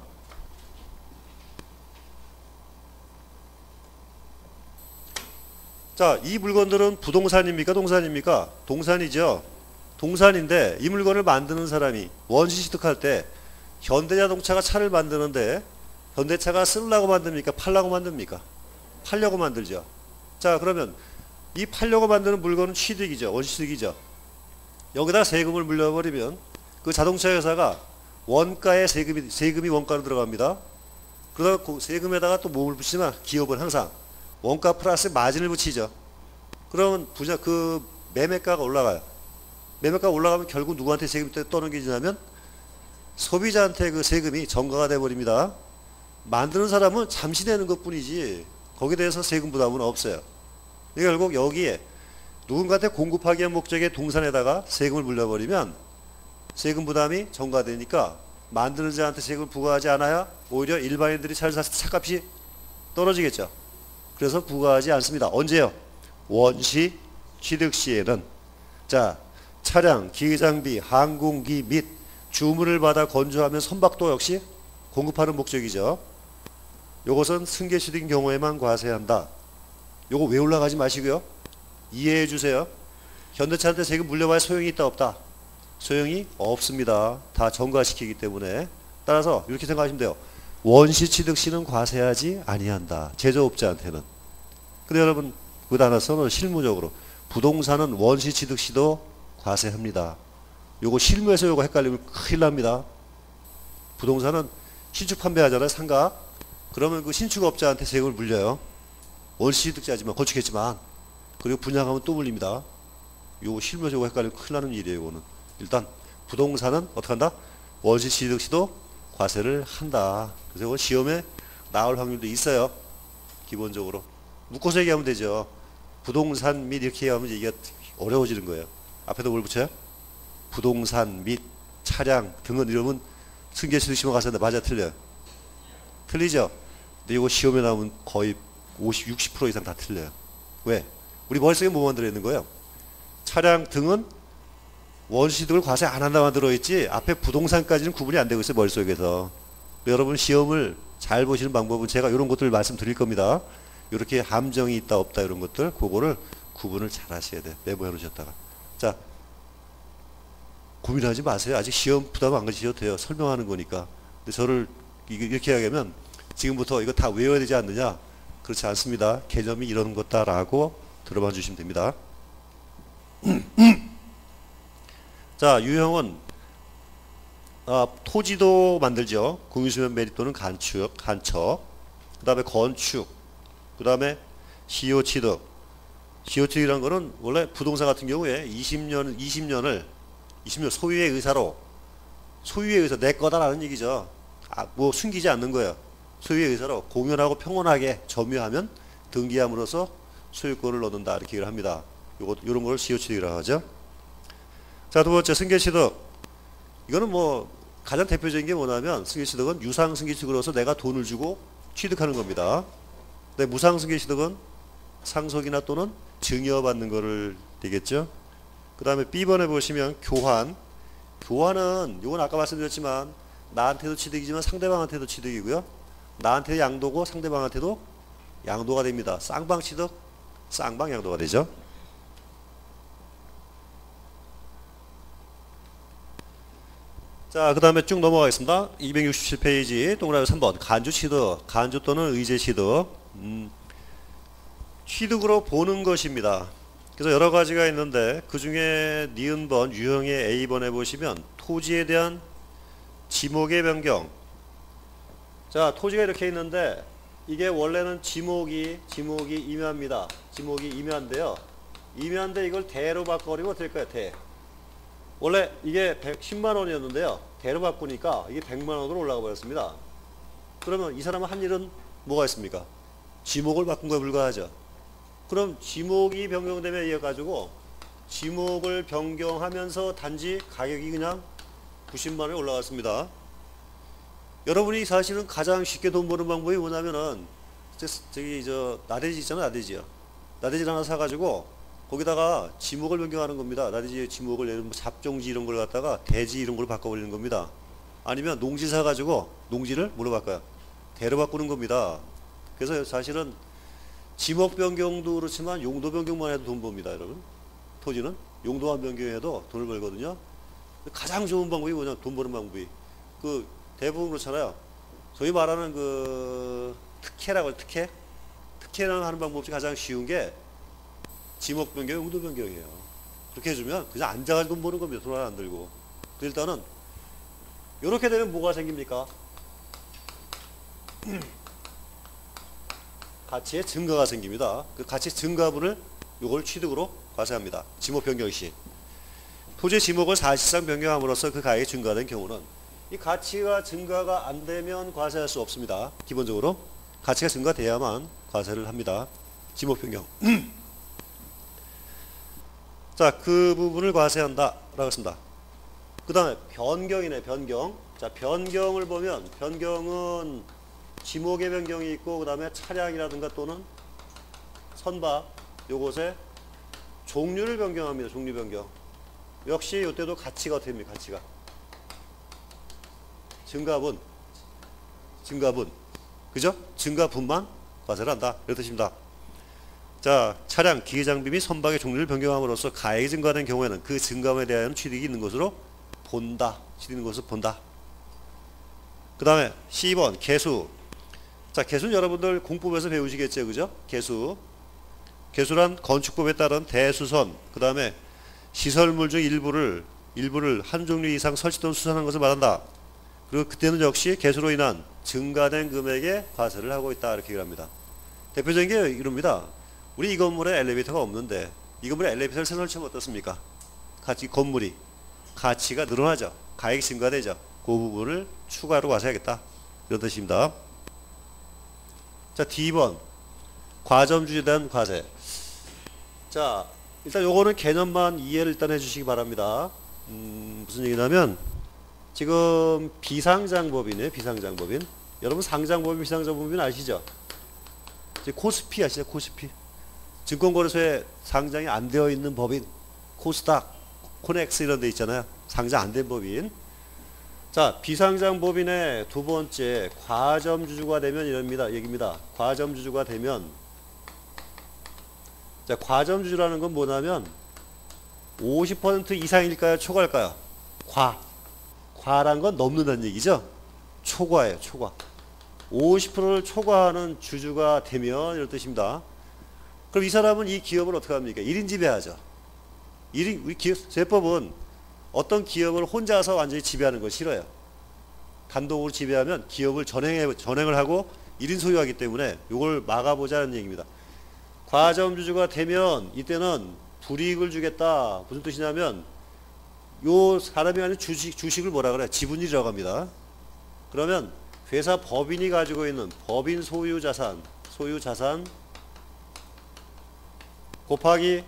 자, 이 물건들은 부동산입니까? 동산입니까? 동산이죠. 동산인데 이 물건을 만드는 사람이 원시 취득할 때 현대자동차가 차를 만드는데 현대차가 쓰려고 만듭니까? 팔려고 만듭니까? 팔려고 만들죠. 자, 그러면 이 팔려고 만드는 물건은 취득이죠. 원시 취득이죠. 여기다 세금을 물려버리면 그 자동차 회사가 원가에 세금이 원가로 들어갑니다. 그러다가 그 세금에다가 또 몸을 붙이지만 기업은 항상 원가 플러스 마진을 붙이죠. 그러면 그 매매가가 올라가요. 매매가가 올라가면 결국 누구한테 세금이 떠넘기냐면 소비자한테 그 세금이 전가가 돼버립니다. 만드는 사람은 잠시 내는 것 뿐이지 거기에 대해서 세금 부담은 없어요. 결국 여기에 누군가한테 공급하기 위한 목적의 동산에다가 세금을 물려버리면 세금 부담이 전가되니까 만드는 자한테 세금을 부과하지 않아야 오히려 일반인들이 차를 샀을 때 차값이 떨어지겠죠. 그래서 부과하지 않습니다. 언제요? 원시 취득 시에는. 자, 차량, 기계장비, 항공기 및 주문을 받아 건조하면 선박도 역시 공급하는 목적이죠. 요것은 승계 취득인 경우에만 과세한다. 요거 외우려고 하지 마시고요. 이해해 주세요. 현대차한테 세금 물려봐야 소용이 있다 없다? 소용이 없습니다. 다 전가시키기 때문에. 따라서 이렇게 생각하시면 돼요. 원시 취득 시는 과세하지 아니한다. 제조업자한테는. 근데 여러분 그거 하나 써놓은 실무적으로 부동산은 원시 취득 시도 과세합니다. 요거 실무에서 요거 헷갈리면 큰일 납니다. 부동산은 신축 판매하잖아요. 상가. 그러면 그 신축업자한테 세금을 물려요. 원시 취득자지만 건축했지만. 그리고 분양하면 또 물립니다. 요거 실무에서 요거 헷갈리면 큰일 나는 일이에요. 요거는. 일단 부동산은 어떻게 한다? 원시 취득 시도 과세를 한다. 그래서 이건 시험에 나올 확률도 있어요. 기본적으로. 묶어서 얘기하면 되죠. 부동산 및 이렇게 얘기하면 이게 어려워지는 거예요. 앞에도 뭘 붙여요? 부동산 및 차량 등은 이러면 승계 취득 시만 과세한다. 맞아 틀려요? 틀리죠? 근데 이거 시험에 나오면 거의 50, 60% 이상 다 틀려요. 왜? 우리 머릿속에 뭐만 들어있는 거예요? 차량 등은 원시취득을 과세 안 한다만 들어있지 앞에 부동산까지는 구분이 안 되고 있어요. 머릿속에서. 여러분 시험을 잘 보시는 방법은 제가 이런 것들을 말씀드릴 겁니다. 이렇게 함정이 있다 없다 이런 것들 그거를 구분을 잘 하셔야 돼요. 메모해 놓으셨다가. 자, 고민하지 마세요. 아직 시험 부담 안 가지셔도 돼요. 설명하는 거니까. 근데 저를 이렇게 하면 지금부터 이거 다 외워야 되지 않느냐? 그렇지 않습니다. 개념이 이런 것다라고 들어봐 주시면 됩니다. 자, 유형은 토지도 만들죠. 공유수면 매립 또는 간척. 그 다음에 건축. 그 다음에 시효취득. 시효취득이라는 거는 원래 부동산 같은 경우에 20년 소유의 의사로 소유의 의사 내 거다라는 얘기죠. 뭐 숨기지 않는 거예요. 소유의 의사로 공연하고 평온하게 점유하면 등기함으로써 소유권을 얻는다 이렇게 얘기를 합니다. 요런 걸 시효취득이라고 하죠. 자, 두 번째 승계취득. 이거는 뭐 가장 대표적인 게 뭐냐면 승계취득은 유상 승계취득으로서 내가 돈을 주고 취득하는 겁니다. 근데 무상 승계취득은 상속이나 또는 증여받는 거를 되겠죠. 그 다음에 B번에 보시면 교환. 교환은 이건 아까 말씀드렸지만 나한테도 취득이지만 상대방한테도 취득이고요. 나한테 양도고 상대방한테도 양도가 됩니다. 쌍방 취득, 쌍방 양도가 되죠. 자, 그 다음에 쭉 넘어가겠습니다. 267페이지 동그라미 3번 간주 취득, 간주 또는 의제 취득. 취득으로 보는 것입니다. 그래서 여러 가지가 있는데 그 중에 니은번 유형의 A번에 보시면 토지에 대한 지목의 변경. 자, 토지가 이렇게 있는데 이게 원래는 지목이 임야입니다. 지목이 임야인데요. 임야인데 이걸 대로 바꿔버리면 어떨 까요? 대. 원래 이게 10만 원이었는데요. 대로 바꾸니까 이게 100만 원으로 올라가 버렸습니다. 그러면 이 사람은 한 일은 뭐가 있습니까? 지목을 바꾼 거에 불과하죠. 그럼 지목이 변경되면 이어 가지고 지목을 변경하면서 단지 가격이 그냥 90만 원에 올라갔습니다. 여러분이 사실은 가장 쉽게 돈 버는 방법이 뭐냐면은 저기 나대지 있잖아요. 나대지요. 나대지 하나 사가지고 거기다가 지목을 변경하는 겁니다. 나대지 지목을 예를 들면 잡종지 이런 걸 갖다가 대지 이런 걸 바꿔버리는 겁니다. 아니면 농지 사가지고 농지를 뭐로 바꿔요? 대로 바꾸는 겁니다. 그래서 사실은 지목 변경도 그렇지만 용도 변경만 해도 돈 법니다, 여러분. 토지는 용도만 변경해도 돈을 벌거든요. 가장 좋은 방법이 뭐냐? 돈 버는 방법이 그 대부분 그렇잖아요. 소위 말하는 그 특혜라고 특혜라는 하는 방법 중에 가장 쉬운 게 지목 변경, 용도 변경이에요. 그렇게 해주면 그냥 앉아가지고 돈 버는 겁니다. 돈 하나 안 들고. 일단은 이렇게 되면 뭐가 생깁니까? 가치의 증가가 생깁니다. 그 가치 증가분을 요걸 취득으로 과세합니다. 지목 변경 시. 토지 지목을 사실상 변경함으로써 그 가액이 증가된 경우는 이 가치가 증가가 안 되면 과세할 수 없습니다. 기본적으로 가치가 증가돼야만 과세를 합니다. 지목 변경. 자, 그 부분을 과세한다 라고 했습니다. 그 다음에 변경이네. 변경. 자, 변경을 보면 변경은 지목의 변경이 있고 그 다음에 차량이라든가 또는 선박 요것의 종류를 변경합니다. 종류 변경. 역시 이때도 가치가 어떻게 됩니까? 가치가 증가분 그죠? 증가분만 과세를 한다 이런 뜻입니다. 자, 차량, 기계장비 및 선박의 종류를 변경함으로써 가액이 증가된 경우에는 그 증가분에 대한 취득이 있는 것으로 본다. 취득 있는 것으로 본다. 그 다음에 12번 개수. 자, 개수는 여러분들 공법에서 배우시겠죠, 그죠? 개수란 건축법에 따른 대수선, 그 다음에 시설물 중 일부를 한 종류 이상 설치 또는 수선한 것을 말한다. 그리고 그때는 역시 개수로 인한 증가된 금액에 과세를 하고 있다 이렇게 얘기합니다. 대표적인 게 이럽니다. 우리 이 건물에 엘리베이터가 없는데 이 건물에 엘리베이터를 새 설치하면 어떻습니까? 건물이 가치가 늘어나죠. 가액이 증가되죠. 그 부분을 추가로 과세하겠다 이런 뜻입니다. 자, D번 과점주에 대한 과세. 자, 일단 요거는 개념만 이해를 일단 해주시기 바랍니다. 무슨 얘기냐면 지금 비상장법인이에요. 비상장법인. 여러분 상장법인, 비상장법인 아시죠? 코스피 아시죠? 코스피. 증권거래소에 상장이 안 되어 있는 법인, 코스닥, 코넥스 이런 데 있잖아요. 상장 안 된 법인. 자, 비상장법인의 두 번째 과점주주가 되면 이럽니다. 얘기입니다. 과점주주가 되면, 자, 과점주주라는 건 뭐냐면 50% 이상일까요? 초과일까요? 과란 건 넘는다는 얘기죠. 초과예요. 초과. 50%를 초과하는 주주가 되면 이런 뜻입니다. 그럼 이 사람은 이 기업을 어떻게 합니까? 1인 지배하죠. 우리 세법은 어떤 기업을 혼자서 완전히 지배하는 걸 싫어요. 단독으로 지배하면 기업을 전행을 하고 1인 소유하기 때문에 이걸 막아보자는 얘기입니다. 과점주주가 되면 이때는 불이익을 주겠다. 무슨 뜻이냐면 요 사람이 하는 주식을 뭐라 그래요? 지분이라고 합니다. 그러면 회사 법인이 가지고 있는 법인 소유 자산 곱하기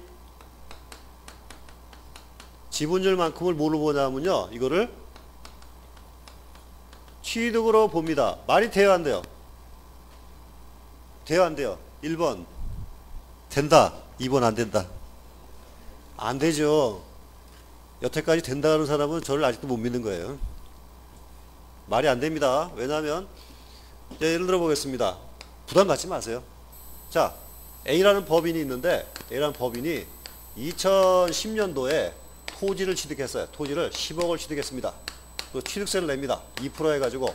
지분율만큼을 뭐로 보냐면요. 이거를 취득으로 봅니다. 말이 돼요, 안 돼요? 돼요, 안 돼요? 1번 된다. 2번 안 된다. 안 되죠. 여태까지 된다 하는 사람은 저를 아직도 못 믿는 거예요. 말이 안 됩니다. 왜냐하면 예를 들어 보겠습니다. 부담 갖지 마세요. 자, A라는 법인이 있는데 A라는 법인이 2010년도에 토지를 취득했어요. 토지를 10억을 취득했습니다. 또 취득세를 냅니다. 2% 해가지고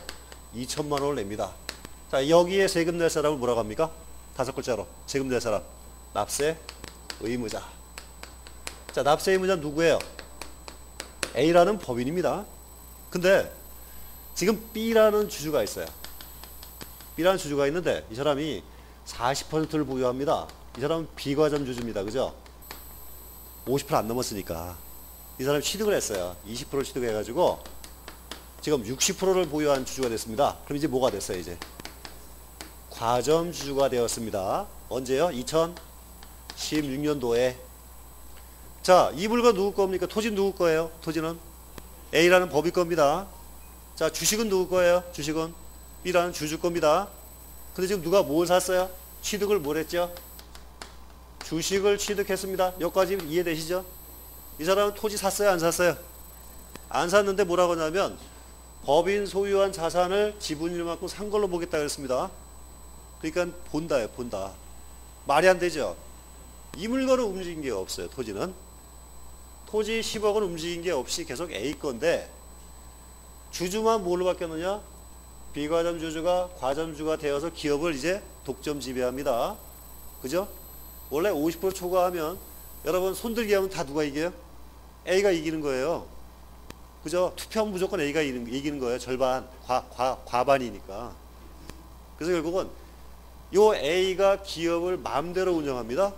2천만 원을 냅니다. 자, 여기에 세금 낼 사람을 뭐라고 합니까? 5글자로 세금 낼 사람 납세 의무자. 자, 납세 의무자 누구예요? A라는 법인입니다. 근데 지금 B라는 주주가 있어요. B라는 주주가 있는데 이 사람이 40%를 보유합니다. 이 사람은 비과점 주주입니다. 그죠? 50%안 넘었으니까 이 사람이 취득을 했어요. 20% 취득해가지고 지금 60%를 보유한 주주가 됐습니다. 그럼 이제 뭐가 됐어요? 이제 과점 주주가 되었습니다. 언제요? 2016년도에. 자, 이 물건 누구 겁니까? 토지는 누구 거예요? 토지는 A라는 법인 겁니다. 자, 주식은 누구 거예요? 주식은 B라는 주주 겁니다. 근데 지금 누가 뭘 샀어요? 취득을 뭘 했죠? 주식을 취득했습니다. 여기까지 이해되시죠? 이 사람은 토지 샀어요? 안 샀어요? 안 샀는데 뭐라고 하냐면 법인 소유한 자산을 지분율만큼 산 걸로 보겠다 그랬습니다. 그러니까 본다예요. 본다. 말이 안 되죠? 이 물건은 움직인 게 없어요. 토지는. 토지 10억은 움직인 게 없이 계속 A 건데 주주만 뭘로 바뀌었느냐? 비과점 주주가 과점주가 되어서 기업을 이제 독점 지배합니다. 그죠? 원래 50% 초과하면 여러분 손들기 하면 다 누가 이겨요? A가 이기는 거예요. 그죠? 투표하면 무조건 A가 이기는 거예요. 절반, 과반이니까. 그래서 결국은 요 A가 기업을 마음대로 운영합니다.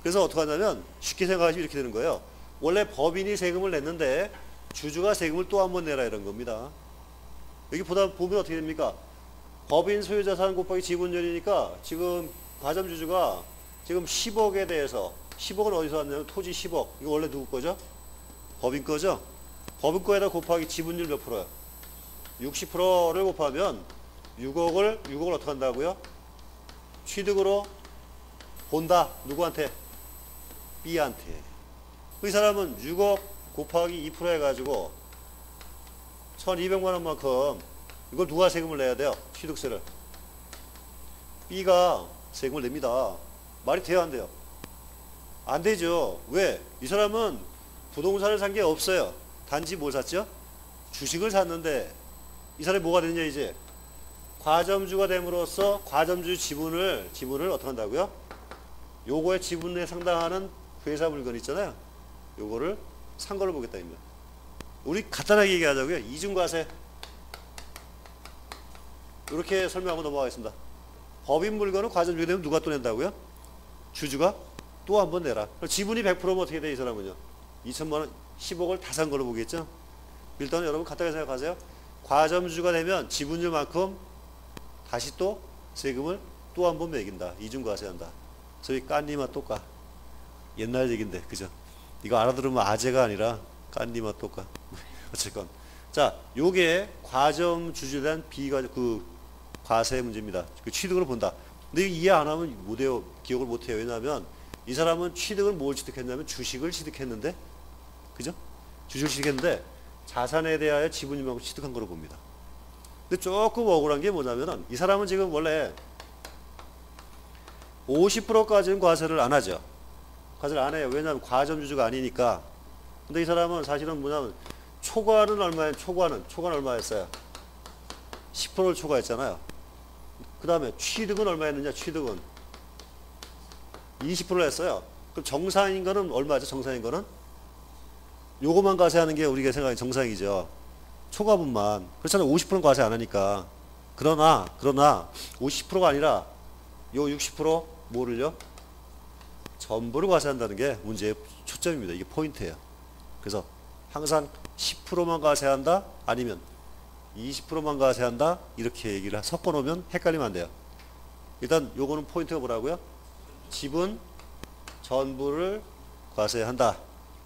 그래서 어떻게 하냐면 쉽게 생각하시면 이렇게 되는 거예요. 원래 법인이 세금을 냈는데 주주가 세금을 또 한 번 내라 이런 겁니다. 여기 보면 어떻게 됩니까? 법인 소유자산 곱하기 지분율이니까 지금 과점주주가 지금 10억에 대해서 10억은 어디서 왔냐면 토지 10억. 이거 원래 누구 거죠? 법인 거죠? 법인 거에다 곱하기 지분율 몇 프로요? 60%를 곱하면 6억을 어떻게 한다고요? 취득으로 본다. 누구한테? B한테. 이 사람은 6억 곱하기 2% 해가지고 1200만 원만큼 이걸 누가 세금을 내야 돼요? 취득세를. B가 세금을 냅니다. 말이 돼요? 안 돼요? 안 되죠. 왜? 이 사람은 부동산을 산 게 없어요. 단지 뭘 샀죠? 주식을 샀는데 이 사람이 뭐가 되느냐 이제 과점주가 됨으로써 과점주 지분을 어떻게 한다고요? 요거의 지분에 상당하는 회사 물건 있잖아요. 요거를 산 걸로 보겠다 입니다. 우리 간단하게 얘기하자고요. 이중과세. 이렇게 설명하고 넘어가겠습니다. 법인 물건은 과점주가 되면 누가 또 낸다고요? 주주가 또 한 번 내라. 지분이 100%면 어떻게 돼, 이 사람은요? 2천만 원, 10억을 다 산 걸로 보겠죠? 일단 여러분 간단하게 생각하세요. 과점주가 되면 지분율만큼 다시 또 세금을 또 한 번 매긴다. 이중과세한다. 저희 깐니마 또까. 옛날 얘기인데, 그죠? 이거 알아들으면 아재가 아니라 깐니마 또까. 어쨌건. 자, 요게 과점주주에 대한 과세 문제입니다. 그 취득을 본다. 근데 이해 안 하면 못해요. 기억을 못해요. 왜냐하면 이 사람은 취득을 뭘 취득했냐면 주식을 취득했는데, 그죠? 주식을 취득했는데 자산에 대하여 지분율만큼 취득한 거로 봅니다. 근데 조금 억울한 게 뭐냐면은 이 사람은 지금 원래 50%까지는 과세를 안 하죠. 과세를 안 해요. 왜냐하면 과점주주가 아니니까. 근데 이 사람은 사실은 뭐냐면 초과는 얼마예요? 초과는 얼마였어요? 10%를 초과했잖아요. 그 다음에 취득은 얼마였느냐? 취득은 20%를 했어요. 그럼 정상인 거는 얼마죠? 정상인 거는? 요거만 과세하는 게 우리가 생각하는 정상이죠. 초과분만. 그렇잖아요. 50%는 과세 안 하니까. 그러나 50%가 아니라 요 60% 뭐를요? 전부를 과세한다는 게 문제의 초점입니다. 이게 포인트예요. 그래서 항상 10%만 과세한다? 아니면 20%만 과세한다? 이렇게 얘기를 섞어 놓으면 헷갈리면 안 돼요. 일단 요거는 포인트가 뭐라고요? 지분 전부를 과세한다.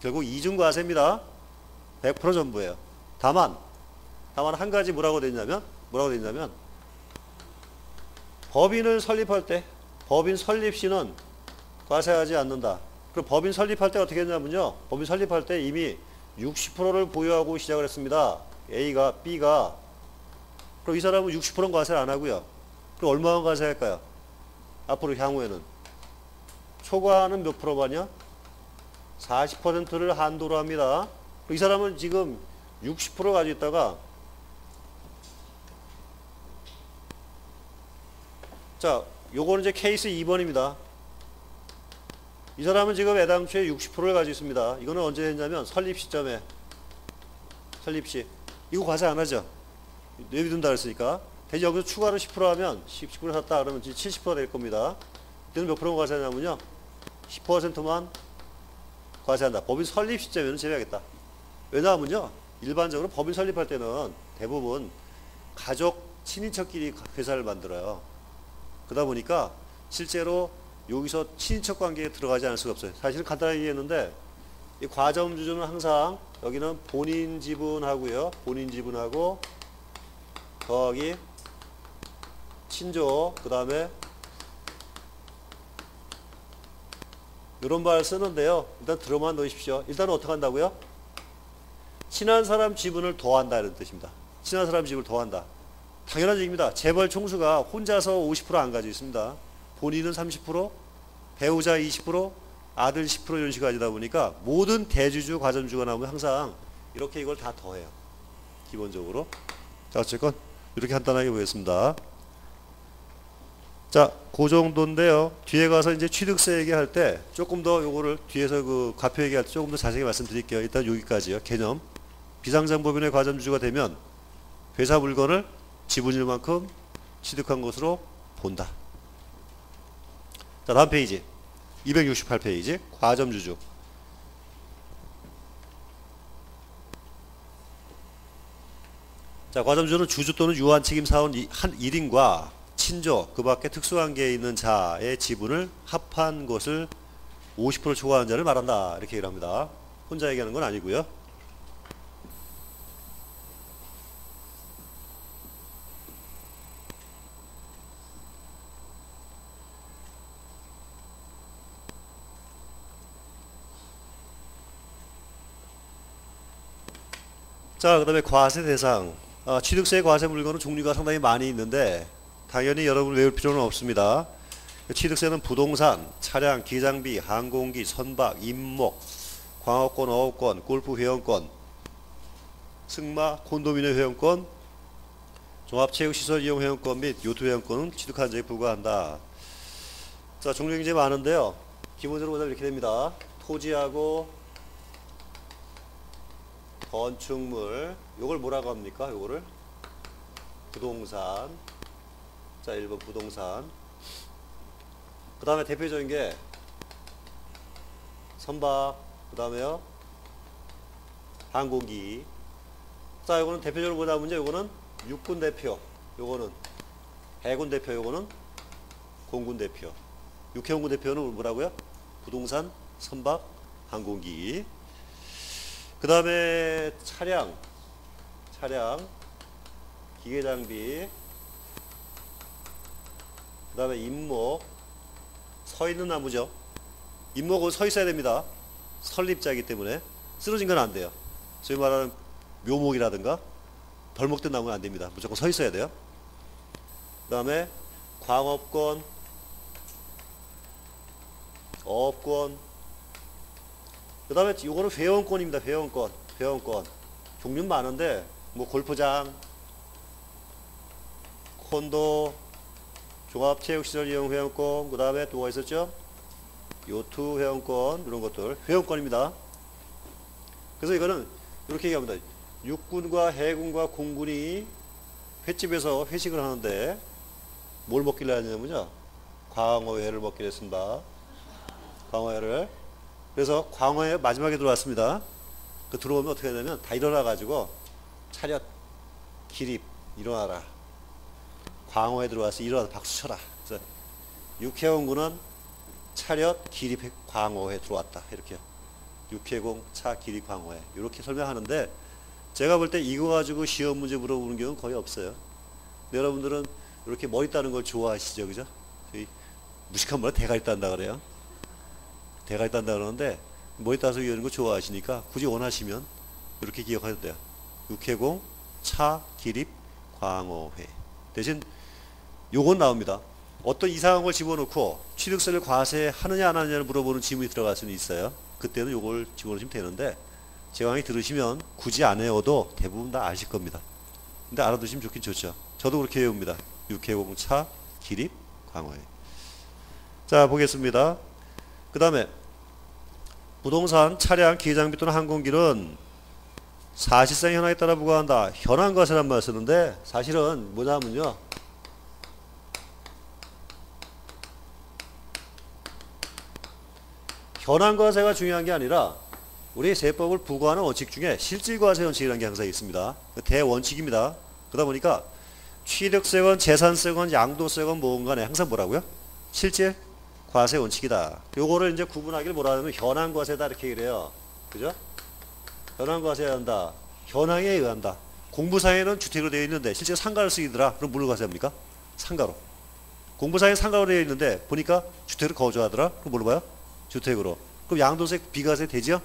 결국 이중과세입니다. 100% 전부예요. 다만 한 가지 뭐라고 되냐면 법인을 설립할 때 법인 설립시는 과세하지 않는다. 그럼 법인 설립할 때 어떻게 했냐면요. 법인 설립할 때 이미 60%를 보유하고 시작을 했습니다. A가 B가. 그럼 이 사람은 60%는 과세를 안 하고요. 그럼 얼마만 과세할까요? 앞으로 향후에는 초과는 몇 프로만요? 40%를 한도로 합니다. 이 사람은 지금 60% 가지고 있다가 자, 요거는 이제 케이스 2번입니다. 이 사람은 지금 애당초에 60%를 가지고 있습니다. 이거는 언제 했냐면 설립 시점에, 설립시. 이거 과세 안 하죠. 내비둔다 그랬으니까. 대신 여기서 추가로 10% 하면 10% 샀다 그러면 70% 될 겁니다. 이때는 몇 프로가 과세하냐면요. 10%만 과세한다. 법인 설립 시점에는 제외하겠다. 왜냐하면요. 일반적으로 법인 설립할 때는 대부분 가족, 친인척끼리 회사를 만들어요. 그러다 보니까 실제로 여기서 친인척 관계에 들어가지 않을 수가 없어요. 사실은 간단하게 얘기했는데 이 과점주주는 항상 여기는 본인 지분하고요. 본인 지분하고 더하기 친조 그 다음에 이런 말 쓰는데요. 일단 들어만 놓으십시오. 일단 어떻게 한다고요? 친한 사람 지분을 더한다 이런 뜻입니다. 친한 사람 지분을 더한다. 당연한 얘기입니다. 재벌 총수가 혼자서 50% 안 가지고 있습니다. 본인은 30%, 배우자 20%, 아들 10% 이런 식으로 가지다 보니까 모든 대주주, 과점주가 나오면 항상 이렇게 이걸 다 더해요. 기본적으로. 자, 어쨌건 이렇게 간단하게 보겠습니다. 자, 그 정도인데요. 뒤에 가서 이제 취득세 얘기할 때 조금 더 요거를 뒤에서 그 과표 얘기할 때 조금 더 자세히 말씀드릴게요. 일단 여기까지요. 개념. 비상장법인의 과점주주가 되면 회사 물건을 지분일 만큼 취득한 것으로 본다. 자, 다음 페이지. 268페이지. 과점주주. 자, 과점주주는 주주 또는 유한 책임 사원 한 1인과 친조, 그 밖에 특수관계에 있는 자의 지분을 합한 것을 50% 초과한 자를 말한다. 이렇게 얘기를 합니다. 혼자 얘기하는 건 아니고요. 자, 그 다음에 과세 대상. 취득세 과세 물건은 종류가 상당히 많이 있는데 당연히 여러분 외울 필요는 없습니다. 취득세는 부동산, 차량, 기장비, 항공기, 선박, 임목, 광업권, 어업권, 골프 회원권, 승마, 콘도미니엄 회원권, 종합체육시설 이용 회원권 및 요트 회원권은 취득한 자에 불과한다. 자, 종류 굉장히 많은데요. 기본적으로 보자면 이렇게 됩니다. 토지하고 건축물, 요걸 뭐라고 합니까? 요거를 부동산. 자, 1번 부동산. 그 다음에 대표적인 게 선박, 그 다음에요 항공기. 자, 요거는 대표적으로 보다 보면 요거는 육군 대표, 요거는 해군 대표, 요거는 공군 대표. 육해공군 대표는 뭐라고요? 부동산, 선박, 항공기. 그 다음에 차량, 기계장비, 그 다음에 임목, 서 있는 나무죠. 임목은 서 있어야 됩니다. 설립자이기 때문에 쓰러진 건 안 돼요. 소위 말하는 묘목이라든가 벌목된 나무는 안 됩니다. 무조건 서 있어야 돼요. 그 다음에 광업권, 어업권, 그 다음에 요거는 회원권입니다. 회원권. 종류는 많은데 뭐 골프장, 콘도, 종합체육시설 이용 회원권, 그 다음에 또 뭐가 있었죠? 요트 회원권, 이런 것들 회원권입니다. 그래서 이거는 이렇게 얘기합니다. 육군과 해군과 공군이 횟집에서 회식을 하는데 뭘 먹길래 하냐면요, 광어회를 먹기로 했습니다. 광어회를. 그래서 광어회 마지막에 들어왔습니다. 그 들어오면 어떻게 되냐면 다 일어나가지고 차렷, 기립, 일어나라. 광어에 들어와서 일어나서 박수 쳐라. 그래서 육해공군은 차렷, 기립, 광어에 들어왔다. 이렇게요. 육해공, 차, 기립, 광어에. 이렇게 설명하는데 제가 볼 때 이거 가지고 시험 문제 물어보는 경우는 거의 없어요. 근데 여러분들은 이렇게 머리 따는 걸 좋아하시죠, 그죠? 저희 무식한 말로 대가리 딴다 그래요. 대가리 딴다 그러는데 머리 따서 이러는 거 좋아하시니까 굳이 원하시면 이렇게 기억하셔도 돼요. 육해공, 차, 기립, 광어회. 대신 요건 나옵니다. 어떤 이상한 걸 집어넣고 취득세를 과세하느냐 안 하느냐를 물어보는 질문이 들어갈 수는 있어요. 그때는 요걸 집어넣으시면 되는데 제 강의 들으시면 굳이 안 외워도 대부분 다 아실 겁니다. 근데 알아두시면 좋긴 좋죠. 저도 그렇게 외웁니다. 육해공, 차, 기립, 광어회. 자, 보겠습니다. 그 다음에 부동산, 차량, 기계장비 또는 항공기는 사실상 현황에 따라 부과한다. 현황과세란 말 쓰는데 사실은 뭐냐면요. 현황과세가 중요한 게 아니라 우리 세법을 부과하는 원칙 중에 실질과세 원칙이라는 게 항상 있습니다. 대원칙입니다. 그러다 보니까 취득세건 재산세건 양도세건 뭐건 간에 항상 뭐라고요? 실질 과세 원칙이다. 요거를 이제 구분하기를 뭐라 하냐면 현황과세다 이렇게 그래요. 그죠? 현황과세해야 한다. 현황에 의한다. 공부상에는 주택으로 되어 있는데 실제 상가를 쓰이더라. 그럼 뭘로 과세합니까? 상가로. 공부상에 상가로 되어 있는데 보니까 주택으로 거주하더라. 그럼 뭘로 봐요? 주택으로. 그럼 양도세 비과세 되죠?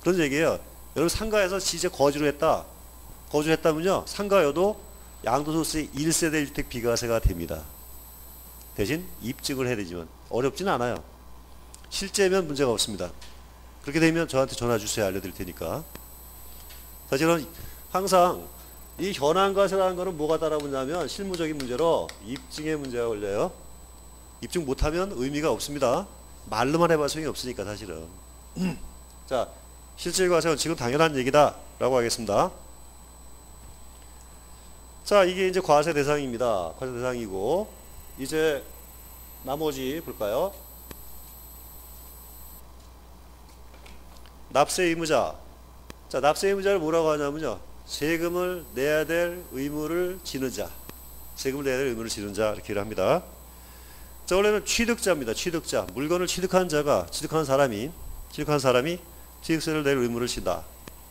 그런 얘기예요. 여러분 상가에서 진짜 거주를 했다. 거주했다면요. 상가여도 양도소득세 1세대 1주택 비과세가 됩니다. 대신 입증을 해야 되지만 어렵진 않아요. 실제면 문제가 없습니다. 그렇게 되면 저한테 전화 주세요. 알려드릴 테니까. 사실은 항상 이 현황과세라는 거는 뭐가 따라붙냐면 실무적인 문제로 입증의 문제가 걸려요. 입증 못하면 의미가 없습니다. 말로만 해봐 소용이 없으니까 사실은. 자, 실질과세 원칙은 당연한 얘기다 라고 하겠습니다. 자, 이게 이제 과세 대상입니다. 과세 대상이고 이제 나머지 볼까요? 납세 의무자. 자, 납세 의무자를 뭐라고 하냐면요. 세금을 내야 될 의무를 지는 자. 세금을 내야 될 의무를 지는 자 이렇게 합니다. 자, 원래는 취득자입니다. 취득자. 물건을 취득한 자가, 취득한 사람이 취득세를 낼 의무를 진다.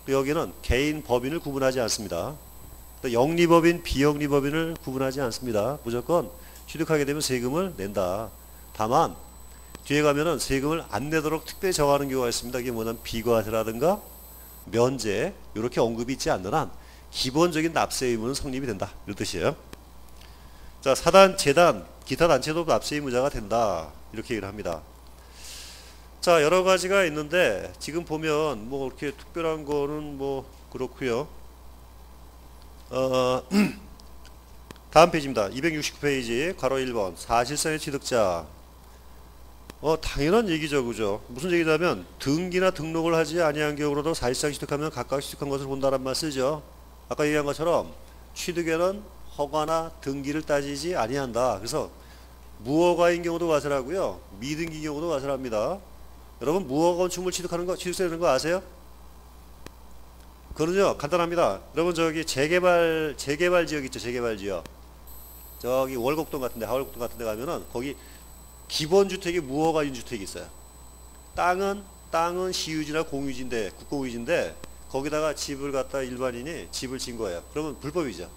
여기는 개인 법인을 구분하지 않습니다. 영리법인, 비영리법인을 구분하지 않습니다. 무조건 취득하게 되면 세금을 낸다. 다만 뒤에 가면은 세금을 안 내도록 특별히 정하는 경우가 있습니다. 이게 뭐냐면 비과세라든가 면제 이렇게 언급이 있지 않는 한 기본적인 납세 의무는 성립이 된다. 이런 뜻이에요. 자, 사단, 재단, 기타 단체도 납세 의무자가 된다. 이렇게 얘기를 합니다. 자, 여러 가지가 있는데 지금 보면 뭐 이렇게 특별한 거는 뭐 그렇고요. 다음 페이지입니다. 269페이지 괄호 1번 사실상의 취득자. 당연한 얘기죠. 그죠? 무슨 얘기냐면 등기나 등록을 하지 아니한 경우로도 사실상 취득하면 각각 취득한 것을 본다는 말 쓰죠. 아까 얘기한 것처럼 취득에는 허가나 등기를 따지지 아니한다. 그래서 무허가인 경우도 과세를 하고요. 미등기 경우도 과세를 합니다. 여러분 무허가 건축물 취득하는 거, 취득세 내는 거 아세요? 그거는요 간단합니다. 여러분 저기 재개발 지역 있죠. 재개발 지역. 저기 월곡동 같은데, 하월곡동 같은데 가면은 거기 기본주택이 무허가인 주택이 있어요. 땅은 시유지나 공유지인데, 국공유지인데 거기다가 집을 갖다 일반인이 집을 진 거예요. 그러면 불법이죠.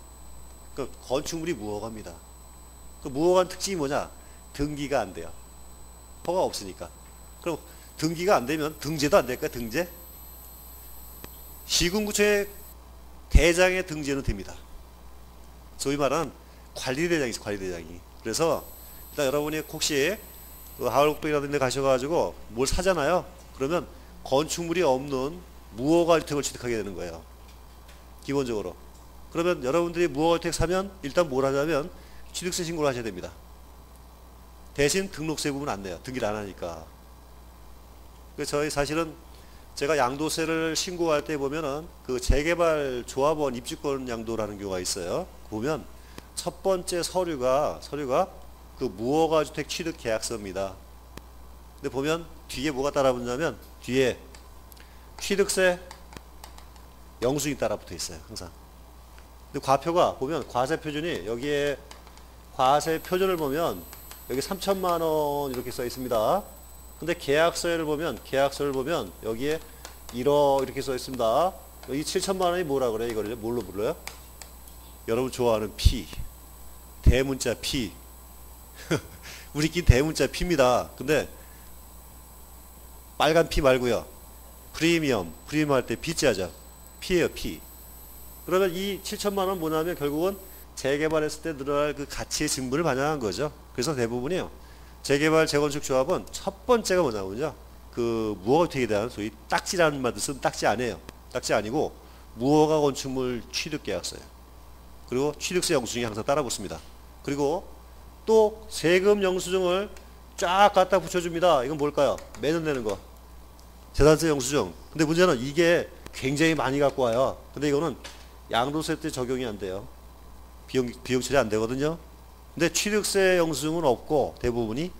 그 건축물이 무허가입니다. 그 무허가 특징이 뭐냐? 등기가 안 돼요. 허가 없으니까. 그럼 등기가 안 되면 등재도 안 될까요? 등재? 시군구청의 대장의 등재는 됩니다. 소위 말하는 관리대장이 있어요. 관리대장이. 그래서 일단 여러분이 혹시 그 하월곡동이라는 데 가셔가지고 뭘 사잖아요. 그러면 건축물이 없는 무허가 주택을 취득하게 되는 거예요. 기본적으로. 그러면 여러분들이 무허가 주택 사면 일단 뭘 하냐면 취득세 신고를 하셔야 됩니다. 대신 등록세 부분 안 내요. 등기를 안 하니까. 그래서 저희 사실은 제가 양도세를 신고할 때 보면은 그 재개발 조합원 입주권 양도라는 경우가 있어요. 보면 첫 번째 서류가 그 무허가 주택 취득 계약서입니다. 근데 보면 뒤에 뭐가 따라붙냐면 뒤에 취득세 영수증이 따라붙어 있어요. 항상. 근데 과표가 보면 과세 표준이 여기에 과세 표준을 보면 여기 3천만 원 이렇게 써 있습니다. 근데 계약서를 보면 여기에 1억 이렇게 써 있습니다. 여기 7천만 원이 뭐라 그래? 이거를 뭘로 불러요? 여러분 좋아하는 P. 대문자 P. 우리끼리 대문자 P입니다. 근데 빨간 P 말고요. 프리미엄 할 때 P자죠. P예요, P. 그러면 이 7천만 원 뭐냐면 결국은 재개발했을 때 늘어날 그 가치의 증분을 반영한 거죠. 그래서 대부분이요. 재개발 재건축 조합은 첫 번째가 뭐냐면요. 그 무허가주택에 대한 소위 딱지라는 말도 쓰는 딱지 아니에요. 딱지 아니고 무허가 건축물 취득 계약서예요. 그리고 취득세 영수증이 항상 따라 붙습니다. 그리고 또 세금 영수증을 쫙 갖다 붙여줍니다. 이건 뭘까요? 매년 내는 거. 재산세 영수증. 근데 문제는 이게 굉장히 많이 갖고 와요. 근데 이거는 양도세 때 적용이 안 돼요. 비용 처리 안 되거든요. 근데 취득세 영수증은 없고 대부분이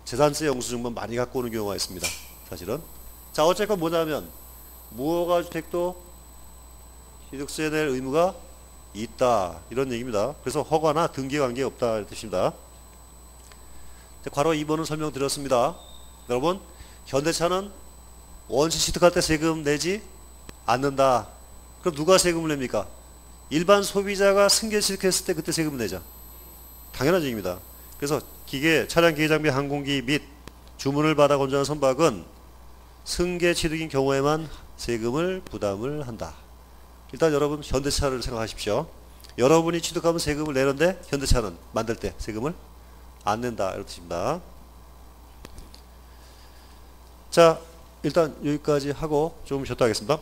재산세 영수증만 많이 갖고 오는 경우가 있습니다. 사실은. 자, 어쨌건 뭐냐면 무허가 주택도 취득세 낼 의무가 있다. 이런 얘기입니다. 그래서 허가나 등기 관계 없다. 이런 뜻입니다. 괄호 2번은 설명드렸습니다. 여러분, 현대차는 원시 취득할 때 세금 내지 않는다. 그럼 누가 세금을 냅니까? 일반 소비자가 승계 취득했을 때 그때 세금을 내죠. 당연한 얘기입니다. 그래서 기계, 차량, 기계 장비, 항공기 및 주문을 받아 건조한 선박은 승계 취득인 경우에만 세금을 부담을 한다. 일단 여러분 현대차를 생각하십시오. 여러분이 취득하면 세금을 내는데 현대차는 만들 때 세금을 안 낸다. 이런 뜻입니다. 자, 일단 여기까지 하고 좀 쉬었다 하겠습니다.